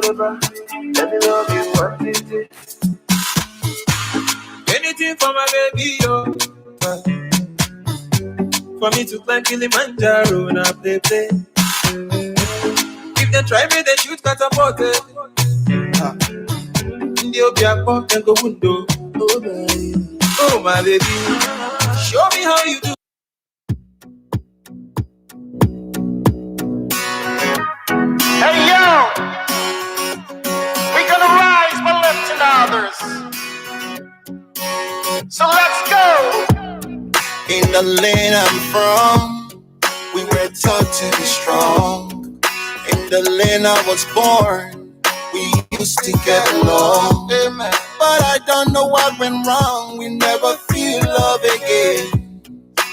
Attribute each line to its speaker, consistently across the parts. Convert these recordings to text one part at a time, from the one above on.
Speaker 1: forever. Let me love you one day. Anything for my baby, yo. For me to climb Kilimanjaro, now play. If they try me, they shoot catapult. They'll be a pop and go window. Oh, baby. Oh, my baby. Show me how you do.
Speaker 2: Hey, yo! We're gonna rise by lifting others. So let's go!
Speaker 3: In the land I'm from, we were taught to be strong. In the land I was born, we used to get along. Amen. But I don't know what went wrong, we never feel love again.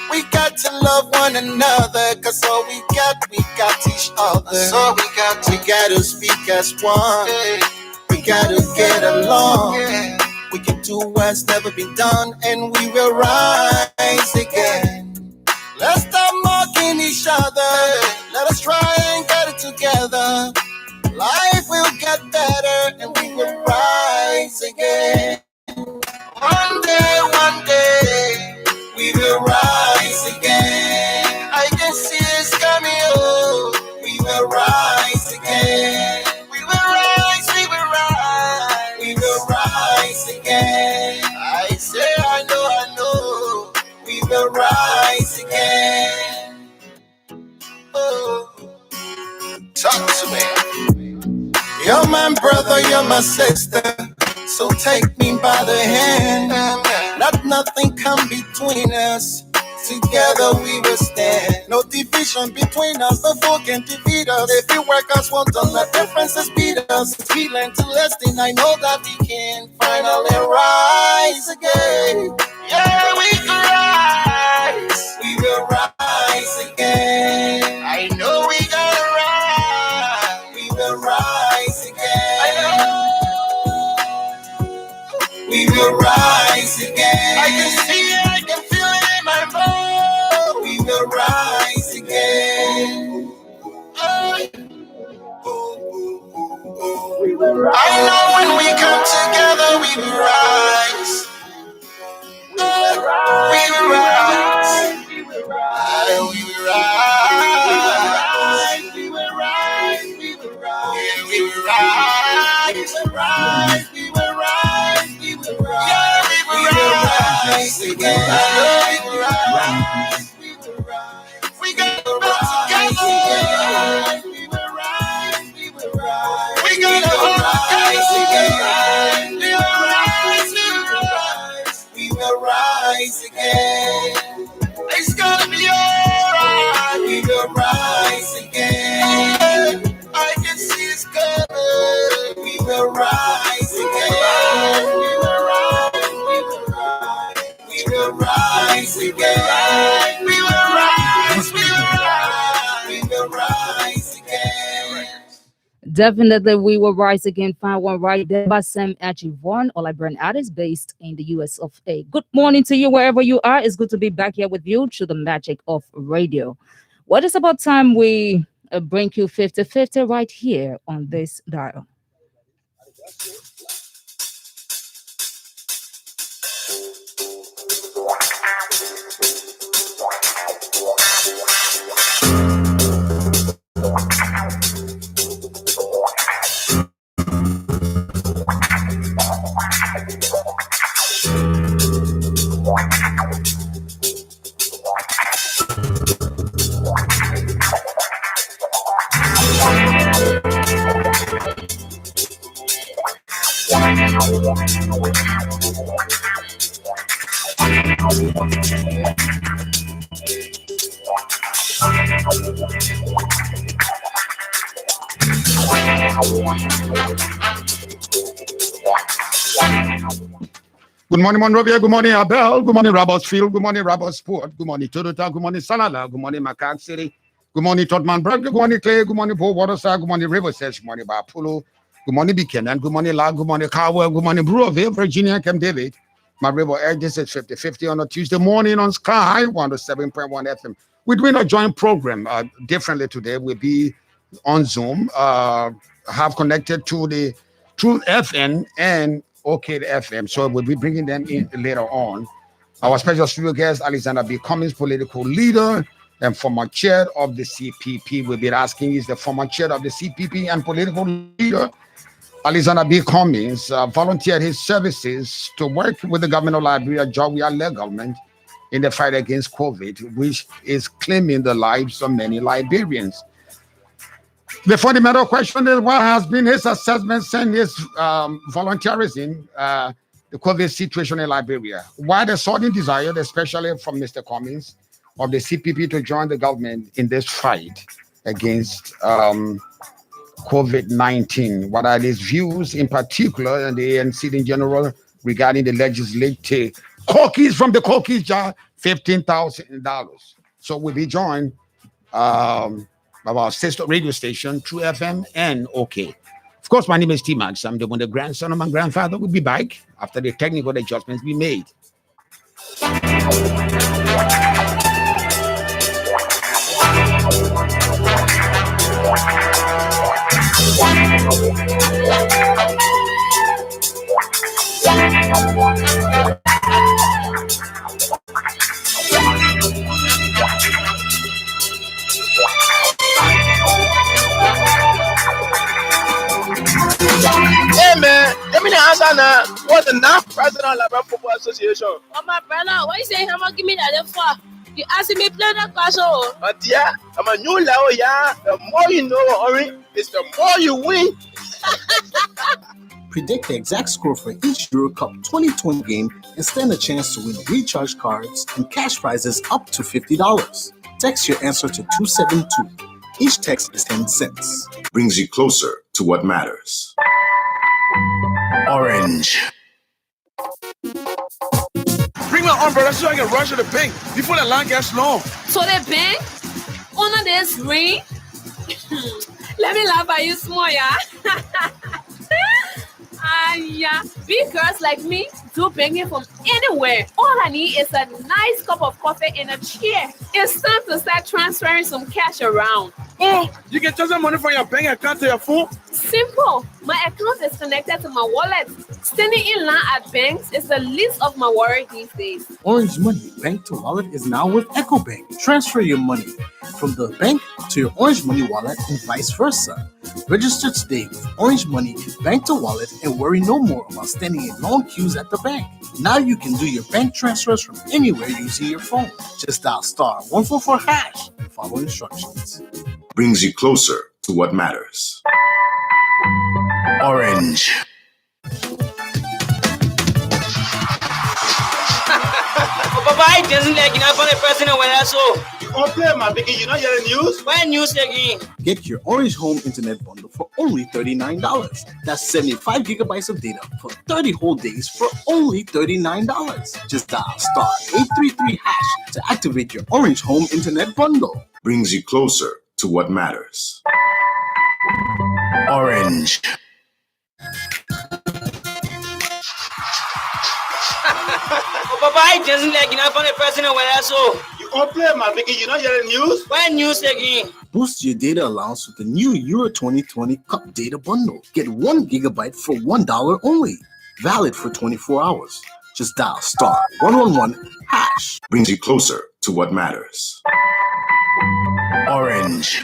Speaker 3: We got to love one another, cause all we got each other. So we gotta speak as one. We gotta get along. We can do what's never been done, and we will rise again. Let's stop mocking each other. Let us try and get it together. Life will get better, and we will rise again. One day, we will rise again. I can see it's coming, oh. We will rise again. We will rise, we will rise. We will rise again. I say, I know. We will rise again. Oh. Talk to me. You're my brother, you're my sister. So take me by the hand. Let nothing come between us. Together we will stand. No division between us. The foe can defeat us. If we work us, won't let differences beat us. If we learn to listen, I know that we can finally rise again. Yeah, we can rise. We will rise again. I know we gotta rise. We will rise again. I know. We will rise again. I can see it, I can feel it in my bones. We will rise again. I know when we come together, we will rise. We will rise. We will rise. We will rise. We will rise. We will rise. We will rise. We will rise. We will rise. We will rise. We will rise again. We will rise. We will rise. We gotta rise together. We will rise. We will rise. We gotta rise again. We will rise. We will rise. We will rise again. It's gonna be alright. We will rise again. I can see it's coming. We will rise again. We will rise. We will rise. We will rise again. We will rise. We will rise. We will rise again.
Speaker 4: Definitely, we will rise again. Find one right there. Bassem Achivon, a Liberian artist based in the US of A. Good morning to you wherever you are. It's good to be back here with you through the magic of radio. What is about time we bring you 50-50 right here on this dial.
Speaker 5: Good morning, Monrovia. Good morning, Abel. Good morning, Robertsfield. Good morning, Robertsport. Good morning, Toronto. Good morning, Salala. Good morning, Macaque City. Good morning, Totman Bragg. Good morning, Clay. Good morning, Port Waterside. Good morning, Riverside. Good morning, Bapulo. Good morning, Buchanan. Good morning, Lag. Good morning, Cowell. Good morning, Brewerville, Virginia, Camp David. My river air, this is 50-50 on a Tuesday morning on Sky 107.1 FM. We're doing a joint program differently today. We'll be on Zoom. have connected to the Truth FM and OK FM. So we'll be bringing them in later on. Our special studio guest, Alexander B. Cummings, political leader and former chair of the CPP. We'll be asking, is the former chair of the CPP and political leader, Alexander B. Cummings, volunteered his services to work with the government of Liberia, George Weah Government, in the fight against COVID, which is claiming the lives of many Liberians. The fundamental question is, what has been his assessment and his volunteerism, the COVID situation in Liberia? Why the sudden desire, especially from Mr. Cummings, of the CPP to join the government in this fight against COVID-19? What are his views in particular, and the ANC in general, regarding the legislative cookies from the cookies jar, $15,000? So we'll be joined by our sister radio station, True FM and OK. Of course, my name is T-Max. I'm the grandson of my grandfather. We'll be back after the technical adjustments we made.
Speaker 1: Hey man, let me answer now. What's the now president of Liberia Football Association?
Speaker 6: Oh my brother, why you saying how give me that for? You asking me play that question?
Speaker 1: Dear, I'm a new level, yeah. The more you know, Ori, it's the more you win.
Speaker 7: Predict the exact score for each Euro Cup 2020 game and stand a chance to win recharge cards and cash prizes up to $50. Text your answer to 272. Each text is 10 cents.
Speaker 3: Brings you closer to what matters. Orange.
Speaker 1: Bring my umbrella so I can rush to the bank before the line gets long.
Speaker 6: So the bank? Under this ring? Let me laugh at you small, yeah? Yeah, big girls like me do banking from anywhere. All I need is a nice cup of coffee and a chair. It's time to start transferring some cash around.
Speaker 1: Oh, you can transfer money from your bank account to your phone?
Speaker 6: Simple. My account is connected to my wallet. Standing in line at banks is the least of my worry these days.
Speaker 7: Orange Money Bank to Wallet is now with EcoBank. Transfer your money from the bank to your Orange Money wallet and vice versa. Register today with Orange Money Bank to Wallet and worry no more about standing in long queues at the bank. Now you can do your bank transfers from anywhere using your phone. Just dial *144# and follow instructions.
Speaker 3: Brings you closer to what matters. Orange.
Speaker 8: Papa, I doesn't like enough for the president when I saw.
Speaker 1: Oh, play my biggie, you know the news?
Speaker 8: Why news again?
Speaker 7: Get your Orange Home Internet Bundle for only $39. That's 75 gigabytes of data for 30 whole days for only $39. Just dial *833# to activate your Orange Home Internet Bundle.
Speaker 3: Brings you closer to what matters. Orange.
Speaker 8: Papa, I doesn't like enough for the president when I saw.
Speaker 1: You all play my biggie, you know the news?
Speaker 8: Why news again?
Speaker 7: Boost your data allowance with the new Euro 2020 Cup Data Bundle. Get 1 gigabyte for $1 only. Valid for 24 hours. Just dial *111#.
Speaker 3: Brings you closer to what matters. Orange.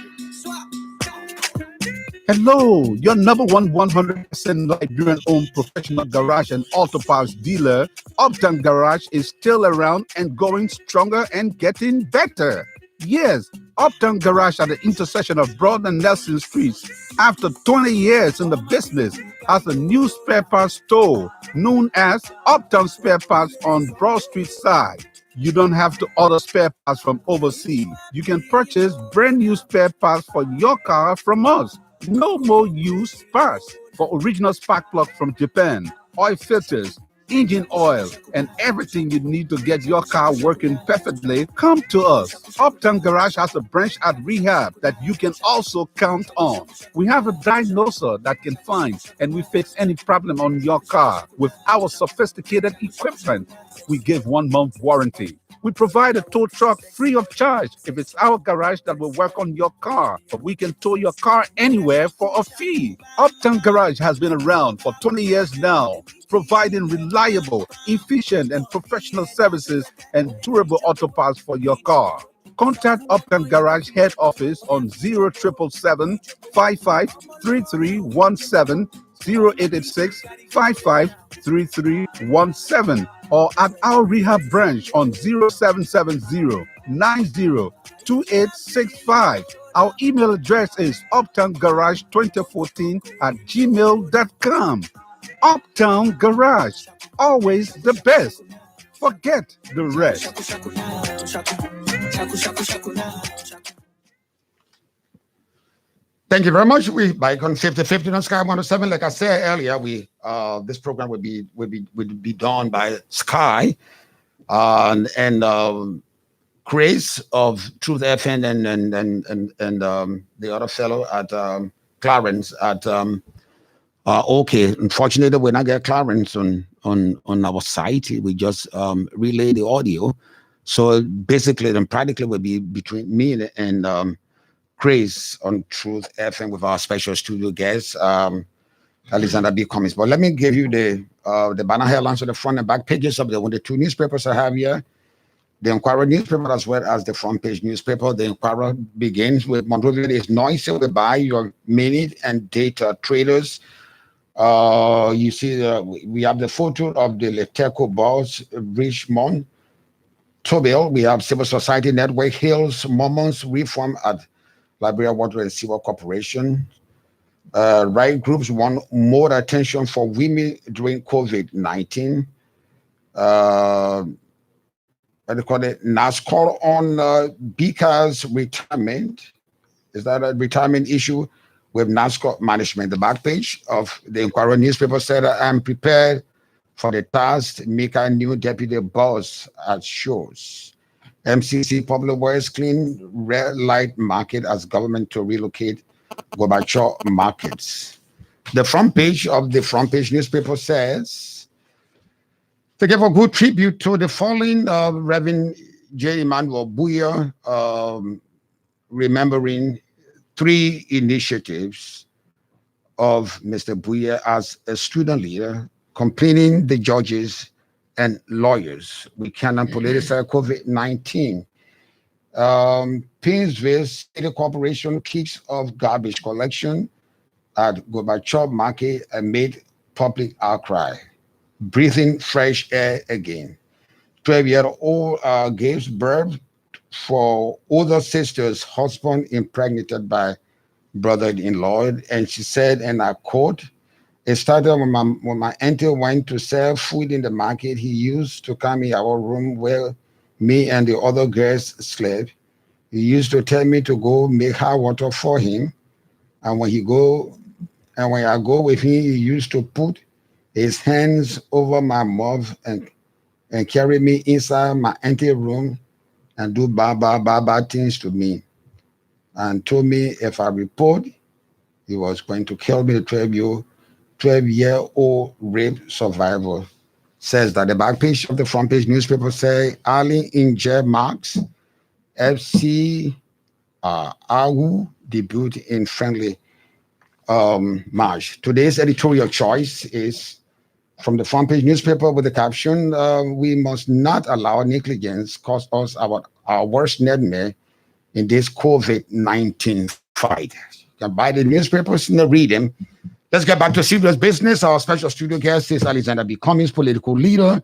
Speaker 9: Hello, your number one 100% Liberian-owned professional garage and auto parts dealer, Uptown Garage, is still around and going stronger and getting better. Yes, Uptown Garage at the intersection of Broad and Nelson Streets, after 20 years in the business, has a new spare parts store known as Uptown Spare Parts on Broad Street side. You don't have to order spare parts from overseas. You can purchase brand new spare parts for your car from us. No more used parts. For original spark plug from Japan, oil filters, engine oil, and everything you need to get your car working perfectly, come to us. Uptown Garage has a branch at Rehab that you can also count on. We have a diagnoser that can find and we fix any problem on your car with our sophisticated equipment. We give 1 month warranty. We provide a tow truck free of charge if it's our garage that will work on your car. But we can tow your car anywhere for a fee. Uptown Garage has been around for 20 years now, providing reliable, efficient, and professional services and durable auto parts for your car. Contact Uptown Garage head office on 0777 553317, 0886 553317, or at our rehab branch on 0770 902865. Our email address is uptowngarage2014@gmail.com. Uptown Garage, always the best. Forget the rest.
Speaker 5: Thank you very much. We back on 50-50 on Sky 107. Like I said earlier, we this program would be done by Sky and Chris of Truth FM and the other fellow at Clarence at okay. Unfortunately, we not get Clarence on our site. We just relay the audio. So basically, and practically, will be between me and Chris on Truth FM with our special studio guest, Alexander B. Cummings. But let me give you the banner headlines on the front and back pages of the 2 newspapers I have here. The Inquirer newspaper as well as the front page newspaper. The Inquirer begins with Monrovia is noisy to buy your minute and data traders. You see, we have the photo of the Leteco boss, Richmond Tobel. We have Civil Society Network, Hills, Mormons, Reform at Liberia Water and Sewer Corporation. Right groups want more attention for women during COVID-19. What do you call it? NASCAR on Bika's retirement. Is that a retirement issue with NASCAR management? The back page of the Inquirer newspaper said, I'm prepared for the task. Mika new deputy boss at shows. MCC Public Works clean red light market as government to relocate Gorbachev markets. The front page of the front page newspaper says, to give a good tribute to the fallen Reverend J. Emmanuel Buya, remembering 3 initiatives of Mr. Buya as a student leader, complaining the judges and lawyers. We cannot politicize COVID-19. Painesville City Corporation kicks off garbage collection at Gorbachev Market amid public outcry. Breathing fresh air again. 12-year-old gives birth for older sister's husband impregnated by brother-in-law. And she said, and I quote, it started when my auntie went to sell food in the market. He used to come in our room where me and the other girls slept. He used to tell me to go make hot water for him. And when I go with him, he used to put his hands over my mouth and carry me inside my auntie room and do bad things to me. And told me if I report, he was going to kill me. The 12-year-old rape survivor says that. The back page of the front page newspaper say Ali Inje marks FC Awu debut in friendly match. Today's editorial choice is from the front page newspaper with the caption, we must not allow negligence cause us our worst nightmare in this COVID-19 fight. You can buy the newspapers and read them. Let's get back to serious business. Our special studio guest is Alexander B. Cummings, political leader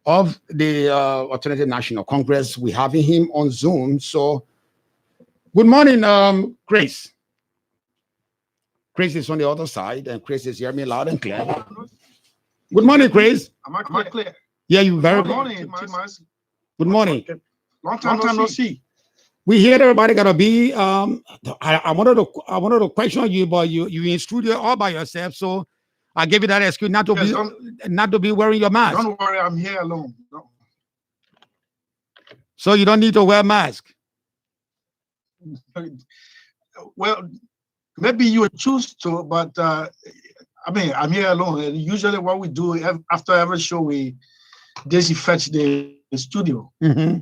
Speaker 5: of the Alternative National Congress. We're having him on Zoom. So, good morning, Grace. Grace is on the other side, and Grace is hearing me loud and clear. Good morning, Grace.
Speaker 2: Am I clear?
Speaker 5: Yeah, you very
Speaker 2: good morning, Timas.
Speaker 5: Good morning.
Speaker 2: Long time no see.
Speaker 5: We hear everybody gotta be. I wanted to question you, but you in studio all by yourself. So I gave you that excuse not to be wearing your mask.
Speaker 2: Don't worry, I'm here alone. No.
Speaker 5: So you don't need to wear a mask.
Speaker 2: Well, maybe you would choose to, but I mean, I'm here alone. And usually, what we do after every show, we disinfect the studio.
Speaker 5: Mm-hmm.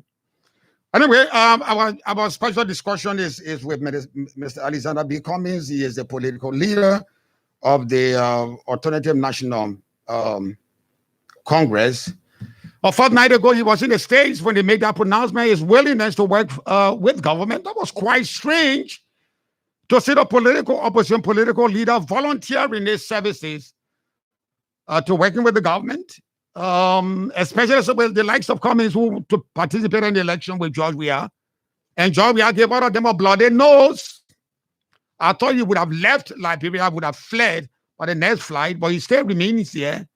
Speaker 5: Anyway, our special discussion is with Mr. Alexander B. Cummings. He is the political leader of the Alternative National Congress. A fortnight ago, he was in the States when they made that pronouncement, his willingness to work with government. That was quite strange to see the opposition political leader volunteering his services to working with the government, especially with the likes of Cummings who to participate in the election with George Weah. And George Weah gave all of them a bloody nose. I thought he would have left Liberia, would have fled for the next flight, but he still remains here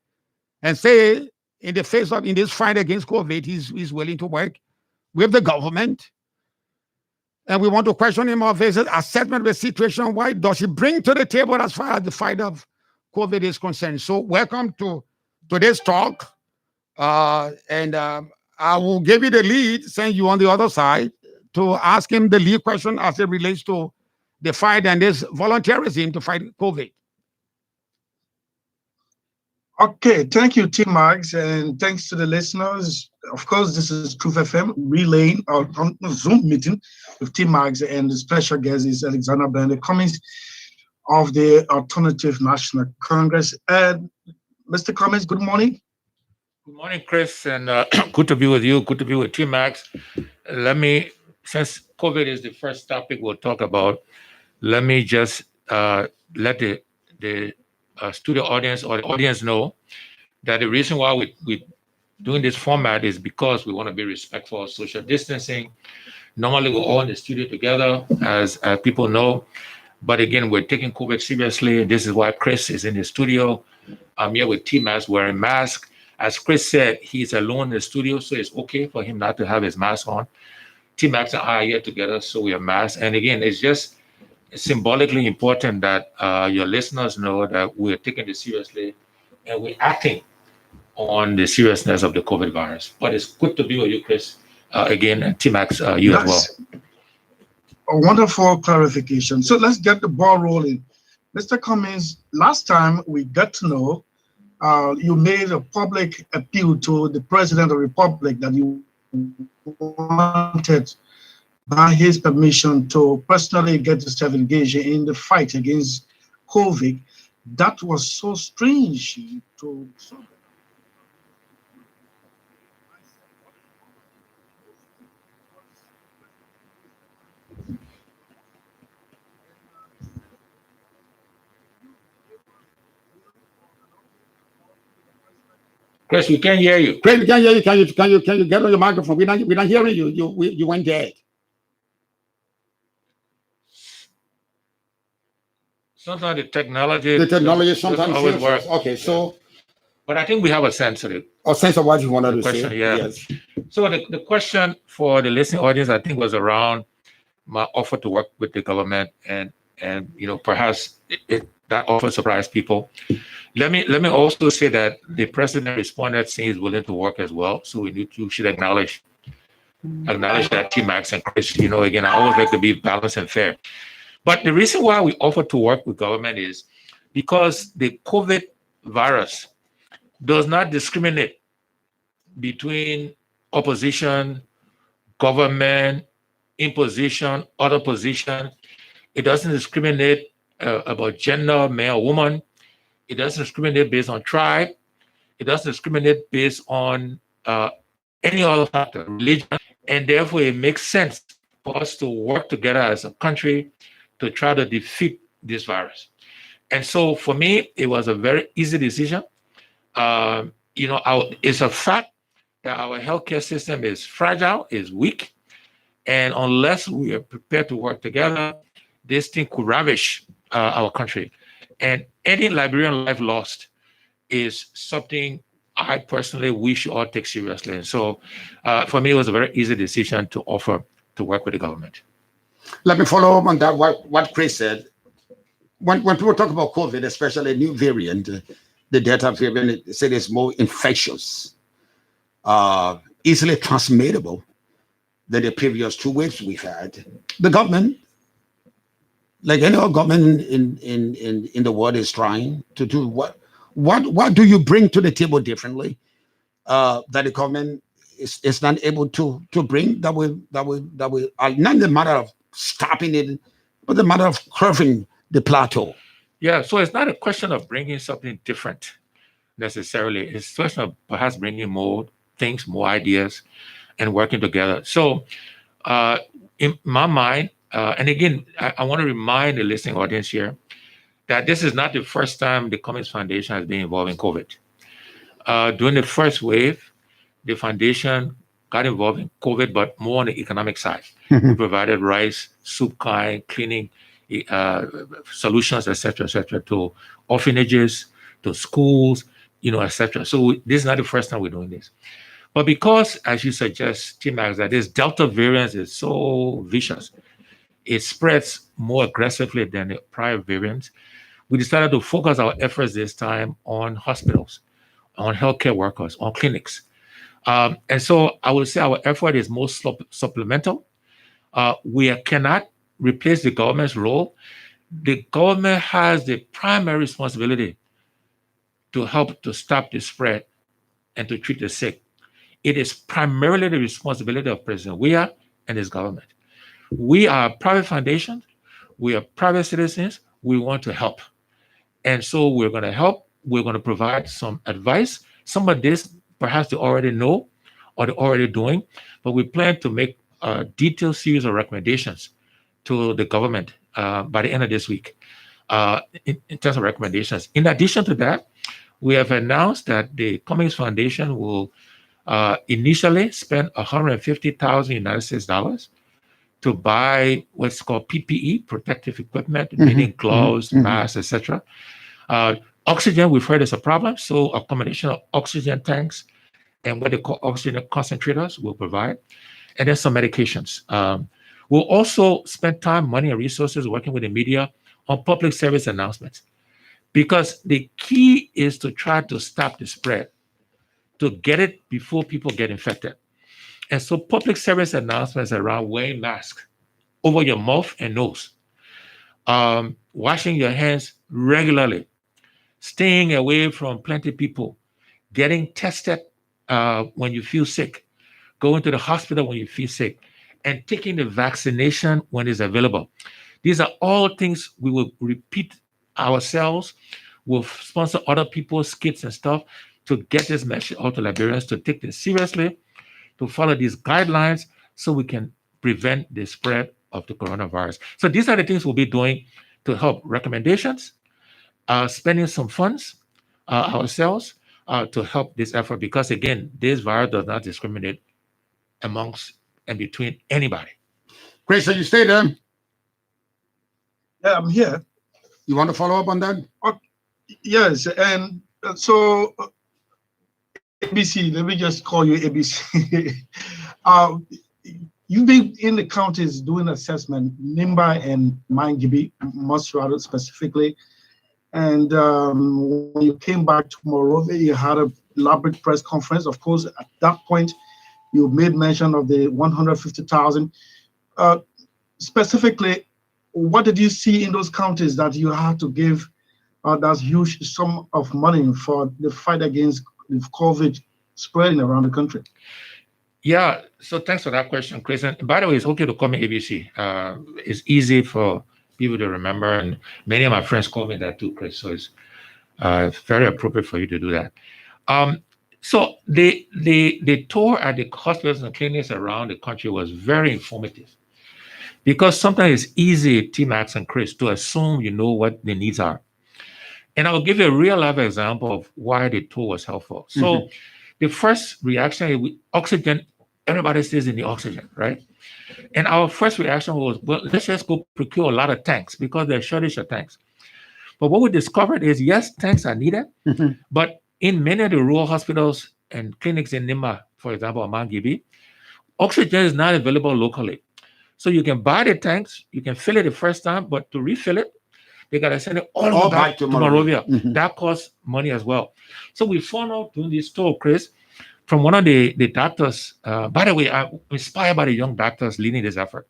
Speaker 5: and say, in the face of in this fight against COVID, he's willing to work with the government. And we want to question him of his assessment of the situation. Why does he bring to the table as far as the fight of COVID is concerned? So welcome to today's talk. And I will give you the lead, saying you on the other side, to ask him the lead question as it relates to the fight and this volunteerism to fight COVID.
Speaker 2: Okay, thank you, T Max, and thanks to the listeners. Of course, this is Truth FM relaying our Zoom meeting with T Max, and the special guest is Alexander B. Cummings of the Alternative National Congress. And Mr. Cummings, good morning.
Speaker 10: Good morning, Chris, and good to be with you. Good to be with T Max. Since COVID is the first topic we'll talk about, let me just let the studio audience or the audience know that the reason why we're doing this format is because we want to be respectful of social distancing. Normally, we're all in the studio together, as people know. But again, we're taking COVID seriously. This is why Chris is in the studio. I'm here with T-Max wearing mask. As Chris said, he's alone in the studio, so it's okay for him not to have his mask on. T-Max and I are here together, so we are masked. And again, it's just symbolically important that your listeners know that we're taking this seriously and we're acting on the seriousness of the COVID virus. But it's good to be with you, Chris, again, and T-Max, you as well.
Speaker 2: A wonderful clarification. So let's get the ball rolling. Mr. Cummings, last time we got to know you made a public appeal to the President of the Republic that you wanted, by his permission, to personally get yourself engaged in the fight against COVID. That was so strange to.
Speaker 10: Chris, we can't hear you.
Speaker 5: Chris, we can't hear you. Can you get on your microphone? We're not hearing you. You went dead.
Speaker 10: Sometimes the technology
Speaker 5: sometimes
Speaker 10: always works.
Speaker 5: Okay, so.
Speaker 10: But I think we have a sense of it.
Speaker 5: A sense of what you wanted to
Speaker 10: question,
Speaker 5: say.
Speaker 10: Yeah.
Speaker 5: Yes.
Speaker 10: So the question for the listening audience, I think, was around my offer to work with the government, and perhaps that offer surprised people. Let me also say that the president responded saying he's willing to work as well. So you should acknowledge that, T-Max and Chris. Again, I always like to be balanced and fair. But the reason why we offer to work with government is because the COVID virus does not discriminate between opposition, government, imposition, other position. It doesn't discriminate about gender, male, woman. It doesn't discriminate based on tribe. It doesn't discriminate based on any other factor, religion. And therefore, it makes sense for us to work together as a country to try to defeat this virus. And so for me, it was a very easy decision. It's a fact that our healthcare system is fragile, is weak. And unless we are prepared to work together, this thing could ravish our country. And any Liberian life lost is something I personally wish you all take seriously. And so for me, it was a very easy decision to offer to work with the government.
Speaker 5: Let me follow up on that, what Chris said. When people talk about COVID, especially a new variant, the Delta variant, they said it's more infectious, easily transmittable than the previous 2 waves we've had. The government, like any other government in the world, is trying to do what do you bring to the table differently that the government is not able to bring that will not the matter of stopping it, but the matter of curving the plateau.
Speaker 10: Yeah, so it's not a question of bringing something different necessarily. It's a question of perhaps bringing more things, more ideas, and working together. So, in my mind, and again, I want to remind the listening audience here that this is not the first time the Cummings Foundation has been involved in COVID. During the first wave, the foundation got involved in COVID, but more on the economic side. We provided rice, soup kind, cleaning solutions, etc., to orphanages, to schools, etc. So this is not the first time we're doing this. But because, as you suggest, T-Max, that this Delta variant is so vicious, it spreads more aggressively than the prior variants, we decided to focus our efforts this time on hospitals, on healthcare workers, on clinics. And so I would say our effort is more supplemental. We cannot replace the government's role. The government has the primary responsibility to help to stop the spread and to treat the sick. It is primarily the responsibility of President Weah and his government. We are a private foundation. We are private citizens. We want to help. And so we're going to help. We're going to provide some advice. Some of this perhaps they already know or they're already doing, but we plan to make a detailed series of recommendations to the government by the end of this week in terms of recommendations. In addition to that, we have announced that the Cummings Foundation will initially spend $150,000 United States dollars to buy what's called PPE, protective equipment, meaning gloves, masks, etc. Oxygen, we've heard is a problem, so a combination of oxygen tanks and what they call oxygen concentrators will provide, and then some medications. We'll also spend time, money, and resources working with the media on public service announcements, because the key is to try to stop the spread, to get it before people get infected. And so public service announcements around wearing masks over your mouth and nose, washing your hands regularly, staying away from plenty of people, getting tested when you feel sick, going to the hospital when you feel sick, and taking the vaccination when it's available. These are all things we will repeat ourselves. We'll sponsor other people's kits and stuff to get this message out to Liberians to take this seriously, to follow these guidelines so we can prevent the spread of the coronavirus. So these are the things we'll be doing to help. Recommendations, spending some funds ourselves to help this effort, because again, this virus does not discriminate amongst and between anybody.
Speaker 5: Great, so you stay there.
Speaker 2: Yeah, I'm here.
Speaker 5: You want to follow up on that?
Speaker 2: Yes, and so ABC, let me just call you ABC. You've been in the counties doing assessment, Nimba and Mangibi, most rather specifically. And when you came back to Monrovia, you had a elaborate press conference. Of course, at that point, you made mention of the 150,000. Specifically, what did you see in those counties that you had to give that huge sum of money for the fight against COVID spreading around the country?
Speaker 10: Yeah, so thanks for that question, Chris. And by the way, it's okay to call me ABC. It's easy for people to remember, and many of my friends call me that too, Chris. So it's very appropriate for you to do that. So the tour at the hospitals and clinics around the country was very informative, because sometimes it's easy, T-Max and Chris, to assume you know what the needs are. And I'll give you a real life example of why the tour was helpful. So the first reaction, oxygen, everybody stays in the oxygen, right? And our first reaction was, well, let's just go procure a lot of tanks, because there's shortage of tanks. But what we discovered is, yes, tanks are needed, but in many of the rural hospitals and clinics in Nimba, for example, Mangibi, oxygen is not available locally. So you can buy the tanks, you can fill it the first time, but to refill it, They got to send it all back to
Speaker 5: Monrovia.
Speaker 10: Monrovia. That costs money as well. So we found out during this tour, Chris, from one of the doctors. By the way, I'm inspired by the young doctors leading this effort.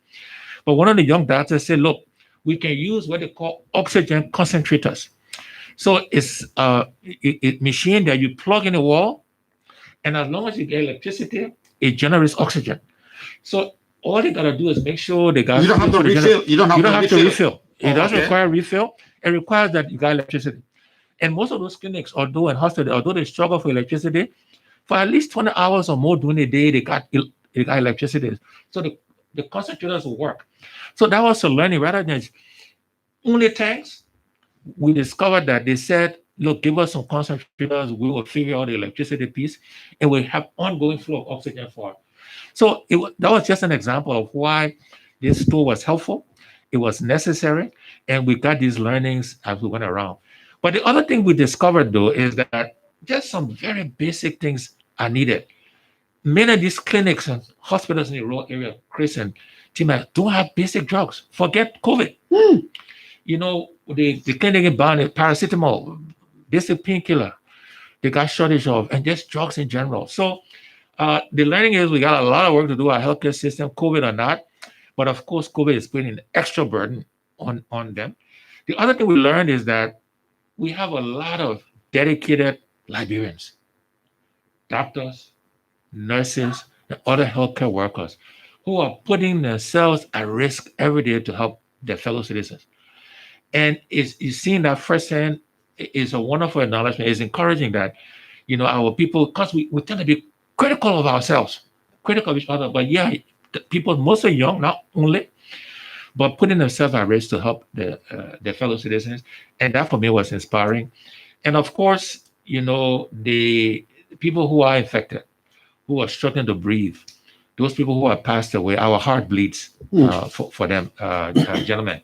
Speaker 10: But one of the young doctors said, look, we can use what they call oxygen concentrators. So it's a machine that you plug in the wall, and as long as you get electricity, it generates oxygen. So all they gotta do is make sure they got.
Speaker 5: You don't have to refill. You don't have to refill.
Speaker 10: It doesn't require refill. It requires that you got electricity. And most of those clinics, although they struggle for electricity, for at least 20 hours or more during the day, they got electricity. So the concentrators will work. So that was a learning rather than only tanks. We discovered that they said, look, give us some concentrators, we will figure out the electricity piece, and we have ongoing flow of oxygen for it. So that was just an example of why this tool was helpful. It was necessary, and we got these learnings as we went around. But the other thing we discovered, though, is that just some very basic things are needed. Many of these clinics and hospitals in the rural area, Chris and Tima, don't have basic drugs. Forget COVID. You know, the clinic in Barney, paracetamol, basic painkiller, they got shortage of, and just drugs in general. So the learning is we got a lot of work to do, our healthcare system, COVID or not. But of course, COVID is putting an extra burden on them. The other thing we learned is that we have a lot of dedicated Liberians, doctors, nurses, and other healthcare workers who are putting themselves at risk every day to help their fellow citizens. And is seeing that firsthand is a wonderful acknowledgement. It's encouraging that, you know, our people, because we tend to be critical of ourselves, critical of each other, but yeah, people mostly young, not only, but putting themselves at risk to help their fellow citizens. And that for me was inspiring. And of course, you know, the people who are infected, who are struggling to breathe, those people who have passed away, our heart bleeds for them, gentlemen.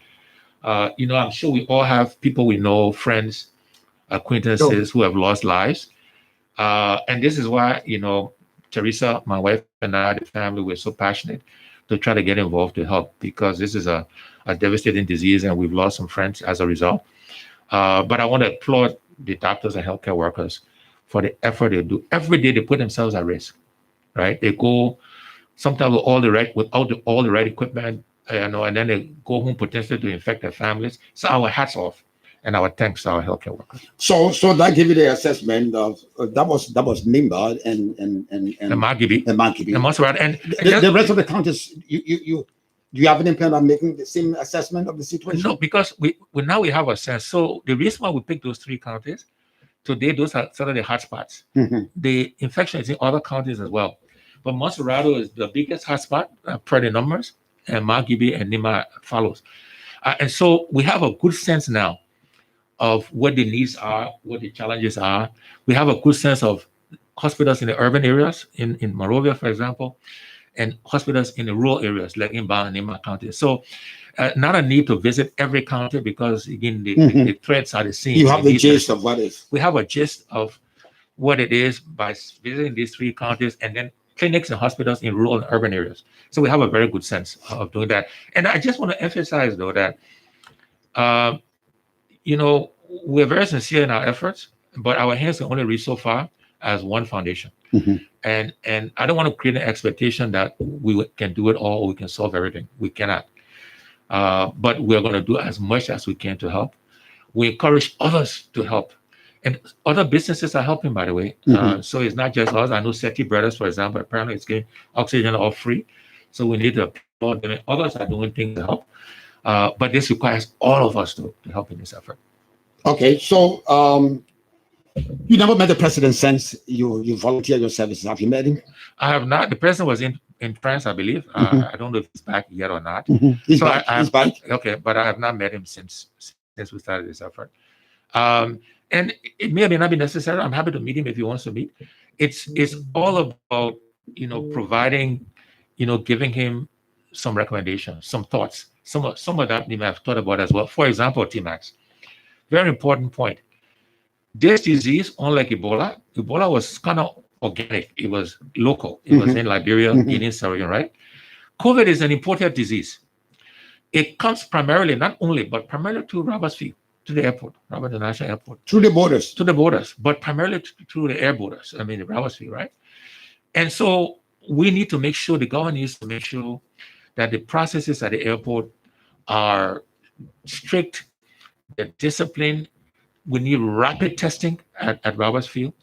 Speaker 10: You know, I'm sure we all have people we know, friends, acquaintances who have lost lives. And this is why, you know, Teresa, my wife, and I, the family, we're so passionate to try to get involved to help, because this is a devastating disease and we've lost some friends as a result. But I want to applaud the doctors and healthcare workers for the effort they do. Every day they put themselves at risk, right? They go sometimes with all the right equipment, you know, and then they go home potentially to infect their families. So our hats off and our thanks to our healthcare workers.
Speaker 5: So that give you the assessment of that was Nimba and
Speaker 10: Margibi
Speaker 5: and Margibi.
Speaker 10: And Montserrat. And
Speaker 5: the rest of the counties, you have an plan on making the same assessment of the situation?
Speaker 10: No, because we now we have a sense. So the reason why we picked those three counties today, those are sort of the hotspots. The infection is in other counties as well, but Montserrat is the biggest hotspot per the numbers, and Margibi and Nima follows. And so we have a good sense now of what the needs are, what the challenges are. We have a good sense of hospitals in the urban areas, in Monrovia, for example, and hospitals in the rural areas like in Ban and Nima counties. So not a need to visit every county because, again, the threats are the same.
Speaker 5: You have the gist of what is.
Speaker 10: We have a gist of what it is by visiting these three counties, and then clinics and hospitals in rural and urban areas. So we have a very good sense of doing that. And I just want to emphasize, though, that you know, we're very sincere in our efforts, but our hands can only reach so far as one foundation. And I don't want to create an expectation that we can do it all or we can solve everything. We cannot. But we're going to do as much as we can to help. We encourage others to help. And other businesses are helping, by the way. So it's not just us. I know SETI Brothers, for example, apparently it's getting oxygen all free. So we need to applaud them. Others are doing things to help. But this requires all of us to help in this effort.
Speaker 5: Okay, so you never met the president since you volunteered your services. Have you met him?
Speaker 10: I have not. The president was in France, I believe. I don't know if he's back yet or not.
Speaker 5: He's back. He's back.
Speaker 10: Okay, but I have not met him since we started this effort. And it may or may not be necessary. I'm happy to meet him if he wants to meet. It's all about, you know, providing, you know, giving him some recommendations, some thoughts. Some of that he may have thought about as well. For example, T-Max, very important point. This disease, unlike Ebola was kind of organic. It was local. It was in Liberia, Guinea, Sierra Leone, right? COVID is an imported disease. It comes primarily, not only, but primarily to robbers' feet. to the airport, Rabat International Airport.
Speaker 5: Through the borders.
Speaker 10: To the borders, but primarily through the air borders. I mean, the Rabat, right? And so we need to make sure, the government needs to make sure that the processes at the airport are strict, they're disciplined. We need rapid testing at Roberts Field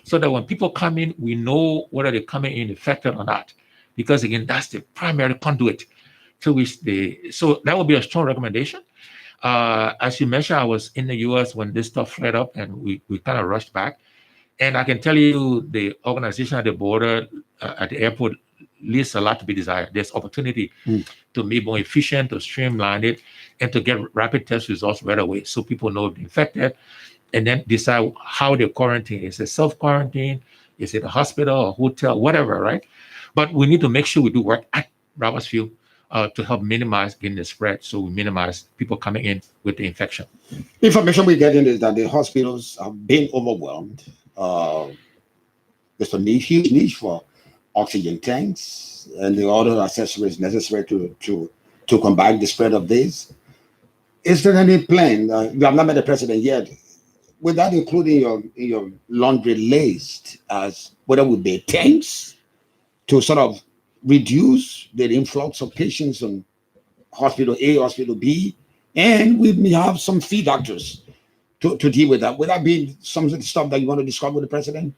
Speaker 10: so that when people come in, we know whether they're coming in infected or not. Because again, that's the primary conduit to which so that would be a strong recommendation. As you mentioned, I was in the US when this stuff flared up and we kind of rushed back. And I can tell you the organization at the border, at the airport, leaves a lot to be desired. There's opportunity to be more efficient, to streamline it, and to get rapid test results right away so people know if they're infected, and then decide how they quarantine. Is it self-quarantine? Is it a hospital, a hotel, whatever, right? But we need to make sure we do work at Roberts Field to help minimize getting the spread, so we minimize people coming in with the infection.
Speaker 5: Information we get in is that the hospitals have been overwhelmed. There's a huge need for oxygen tanks and the other accessories necessary to combat the spread of this. Is there any plan? You have not met the president yet. Would that include in your laundry list as whether would be tanks to sort of reduce the influx of patients on hospital A, hospital B, and we may have some fee doctors to deal with that? Would that be some of the stuff that you want to discuss with the president?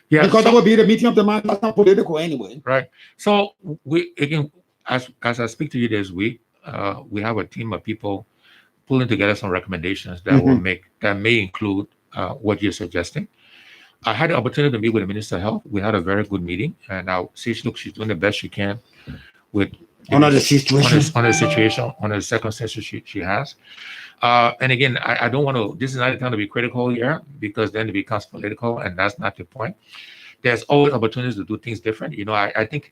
Speaker 5: Yeah, because that would be the meeting of the man. That's not political anyway.
Speaker 10: Right. So we, again, as I speak to you this week, we have a team of people pulling together some recommendations that may include what you're suggesting. I had the opportunity to meet with the Minister of Health. We had a very good meeting, and now she's doing the best she can with
Speaker 5: on the situation,
Speaker 10: on the circumstances she has. And again, I don't want to. This is not the time to be critical here, because then it becomes political, and that's not the point. There's always opportunities to do things different. You know, I think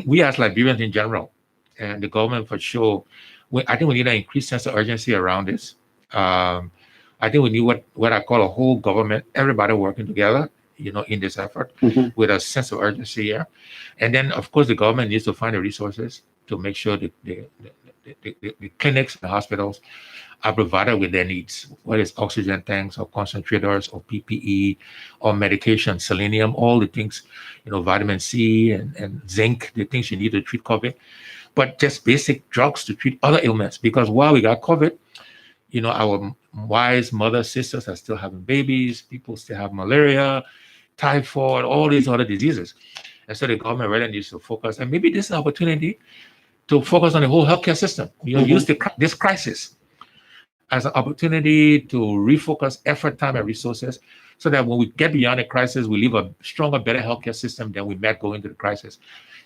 Speaker 10: we as Liberians in general, and the government for sure, I think we need an increased sense of urgency around this. I think we need what I call a whole government, everybody working together, you know, in this effort with a sense of urgency here. And then, of course, the government needs to find the resources to make sure the clinics and the hospitals are provided with their needs, whether it's oxygen tanks or concentrators or PPE or medication, selenium, all the things, you know, vitamin C and zinc, the things you need to treat COVID, but just basic drugs to treat other ailments. Because while we got COVID, you know, our wives, mothers, sisters are still having babies, people still have malaria, typhoid, all these other diseases. And so the government really needs to focus, and maybe this is an opportunity to focus on the whole healthcare system. You know, use this crisis as an opportunity to refocus effort, time, and resources, so that when we get beyond the crisis, we leave a stronger, better healthcare system than we met going into the crisis.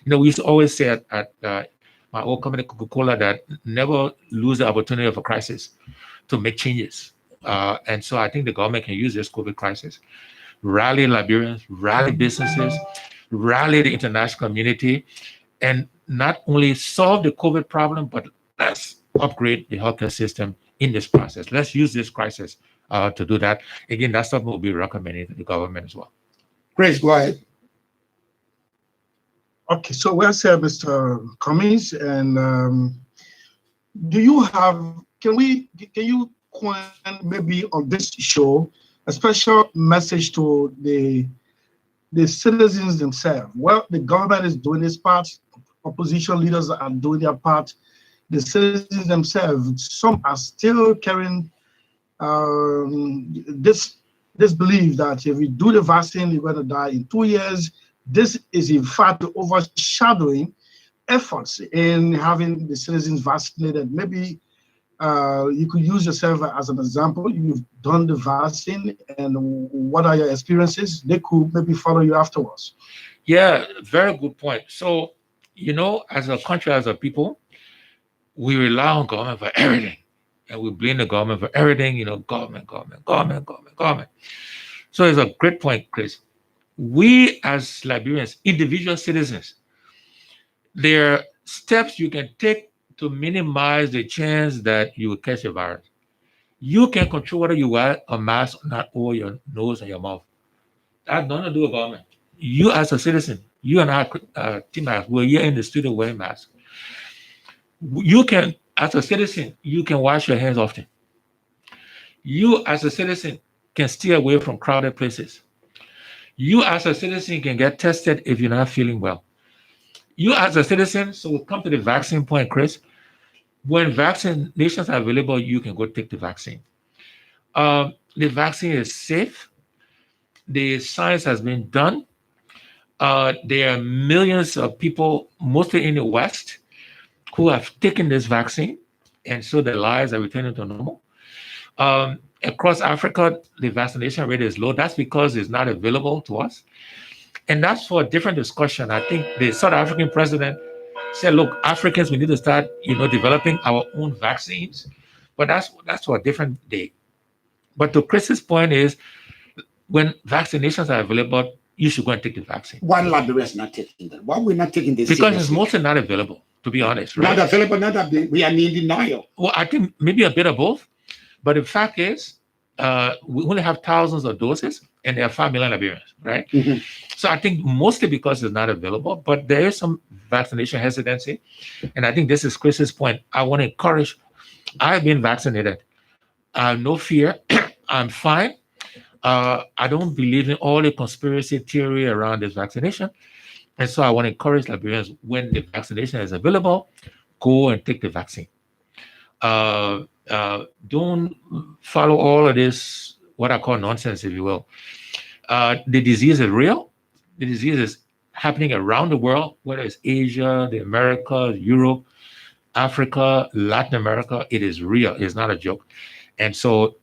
Speaker 10: You know, we used to always say at my old company, Coca-Cola, that never lose the opportunity of a crisis to make changes. And so I think the government can use this COVID crisis, rally Liberians, rally businesses, rally the international community, and not only solve the COVID problem, but let's upgrade the healthcare system in this process. Let's use this crisis to do that. Again, that's something we'll be recommending to the government as well.
Speaker 5: Grace, go ahead.
Speaker 2: Okay, so well said, Mr. Cummings. And do you have, can you coin maybe on this show a special message to the citizens themselves? Well, the government is doing its part, opposition leaders are doing their part, the citizens themselves, some are still carrying this belief that if we do the vaccine, we're going to die in 2 years. This is in fact overshadowing efforts in having the citizens vaccinated. Maybe you could use yourself as an example. You've done the vaccine, and what are your experiences? They could maybe follow you afterwards.
Speaker 10: Yeah, very good point. So, you know, as a country, as a people, we rely on government for everything. And we blame the government for everything, you know, government. So it's a great point, Chris. We as Liberians, individual citizens, there are steps you can take to minimize the chance that you will catch a virus. You can control whether you wear a mask or not over your nose and your mouth. That's nothing to do with government. You as a citizen, you and our team, we're here in the studio wearing masks. You can, as a citizen, you can wash your hands often. You as a citizen can stay away from crowded places. You as a citizen can get tested if you're not feeling well. You as a citizen, so we'll come to the vaccine point, Chris. When vaccinations are available, you can go take the vaccine. The vaccine is safe. The science has been done. There are millions of people, mostly in the West, who have taken this vaccine, and so their lives are returning to normal. Across Africa, the vaccination rate is low. That's because it's not available to us. And that's for a different discussion. I think the South African president said, look, Africans, we need to start, developing our own vaccines. But that's for a different day. But to Chris's point is, when vaccinations are available, you should go and take the vaccine.
Speaker 5: Why Liberia is not taking that? Why we're not taking this?
Speaker 10: Because it's mostly not available, to be honest. Right?
Speaker 5: Not available, not available. We are in denial.
Speaker 10: Well, I think maybe a bit of both. But the fact is, we only have thousands of doses, and there are 5 million Liberians, right?
Speaker 5: Mm-hmm.
Speaker 10: So I think mostly because it's not available, but there is some vaccination hesitancy. And I think this is Chris's point. I want to encourage, I've been vaccinated. I have no fear. I'm fine. I don't believe in all the conspiracy theory around this vaccination. And so I want to encourage Liberians, when the vaccination is available, go and take the vaccine. Don't follow all of this, what I call nonsense, if you will. The disease is real. The disease is happening around the world, whether it's Asia, the Americas, Europe, Africa, Latin America. It is real. It's not a joke. And so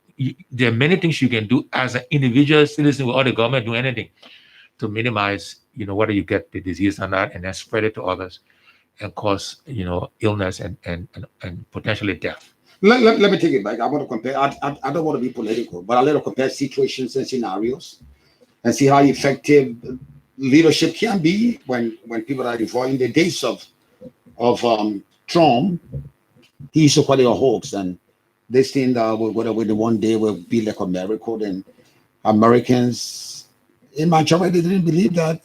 Speaker 10: there are many things you can do as an individual citizen without the government doing anything to minimize, whether you get the disease or not, and then spread it to others and cause, illness and potentially death.
Speaker 5: Let me take it back. I want to compare. I don't want to be political, but I let to compare situations and scenarios and see how effective leadership can be when people are involved. In the days of Trump, he used to call it a hoax, and this thing that whether the one day will be like a miracle, and Americans in majority didn't believe that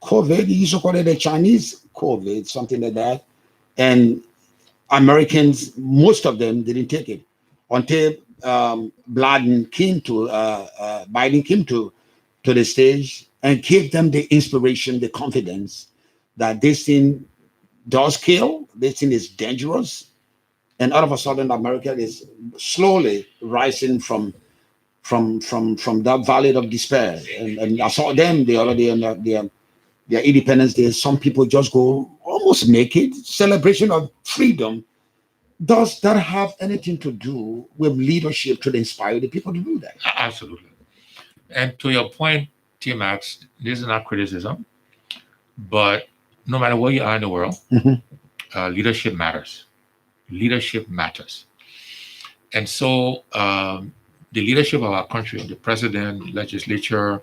Speaker 5: COVID. He used to call it a Chinese COVID, something like that, and Americans, most of them didn't take it until Biden came to the stage and gave them the inspiration, the confidence that this thing does kill, this thing is dangerous, and all of a sudden America is slowly rising from that valley of despair. And I saw them the other day on their Independence Day. Some people just go almost naked. Celebration of freedom. Does that have anything to do with leadership to inspire the people to do that?
Speaker 10: Absolutely. And to your point, T-Max, this is not criticism, but no matter where you are in the world, leadership matters. Leadership matters. And so the leadership of our country, the president, legislature,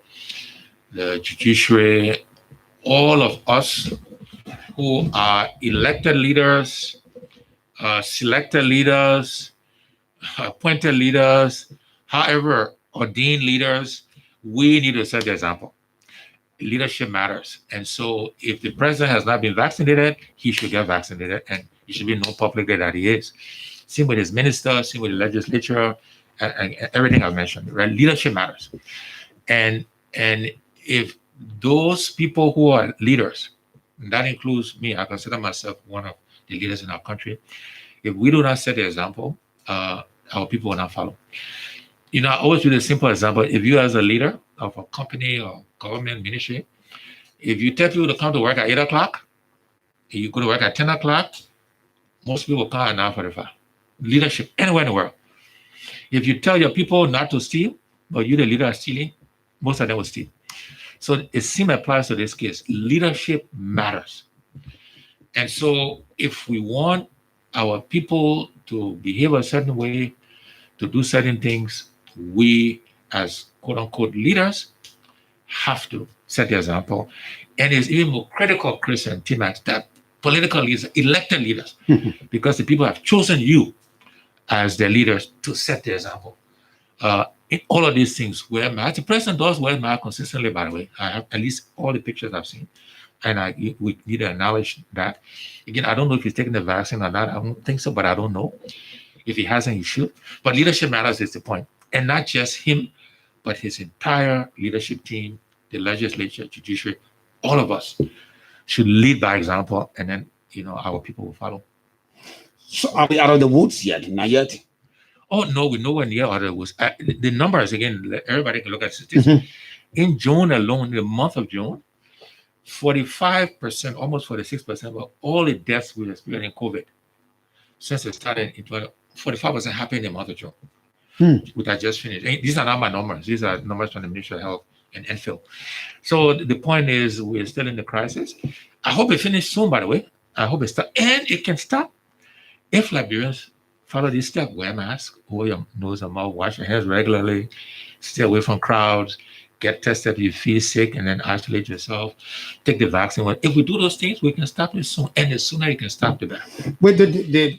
Speaker 10: the judiciary, all of us who are elected leaders, selected leaders, appointed leaders, however, ordained leaders, we need to set the example. Leadership matters. And so if the president has not been vaccinated, he should get vaccinated, and he should be known publicly that he is. Same with his minister, same with the legislature, and everything I've mentioned, right? Leadership matters. And if those people who are leaders, and that includes me, I consider myself one of the leaders in our country, if we do not set the example, our people will not follow. I always use a simple example. If you as a leader of a company or government ministry, if you tell people to come to work at 8 o'clock, and you go to work at 10 o'clock, most people come at 9:45. Leadership anywhere in the world. If you tell your people not to steal, but you're the leader of stealing, most of them will steal. So it seems applies to this case. Leadership matters. And so if we want our people to behave a certain way, to do certain things, we as quote unquote leaders have to set the example. And it's even more critical, Chris and T-Max, that political leaders, elected leaders, because the people have chosen you as their leaders to set the example. In all of these things, wear masks. The president does wear masks consistently, by the way. I have at least all the pictures I've seen. And we need to acknowledge that. Again, I don't know if he's taking the vaccine or not. I don't think so, but I don't know. If he hasn't, he should. But leadership matters is the point. And not just him, but his entire leadership team, the legislature, judiciary, all of us should lead by example, and then, our people will follow.
Speaker 5: So are we out of the woods yet? Not yet.
Speaker 10: Oh, no, we're nowhere near out of the woods. The numbers, again, everybody can look at statistics. In June alone, the month of June, 45%, almost 46% of all the deaths we experienced in COVID since it started in 45% happened in the month of June, which I just finished. These are not my numbers. These are numbers from the Ministry of Health and NPHIL. So the point is, we're still in the crisis. I hope it finishes soon, by the way. I hope it stops. And it can stop if Liberians follow this step: wear masks, hold your nose and mouth, wash your hands regularly, stay away from crowds, get tested if you feel sick, and then isolate yourself, take the vaccine. If we do those things, we can stop this soon. And the sooner you can stop, the better.
Speaker 5: Wait,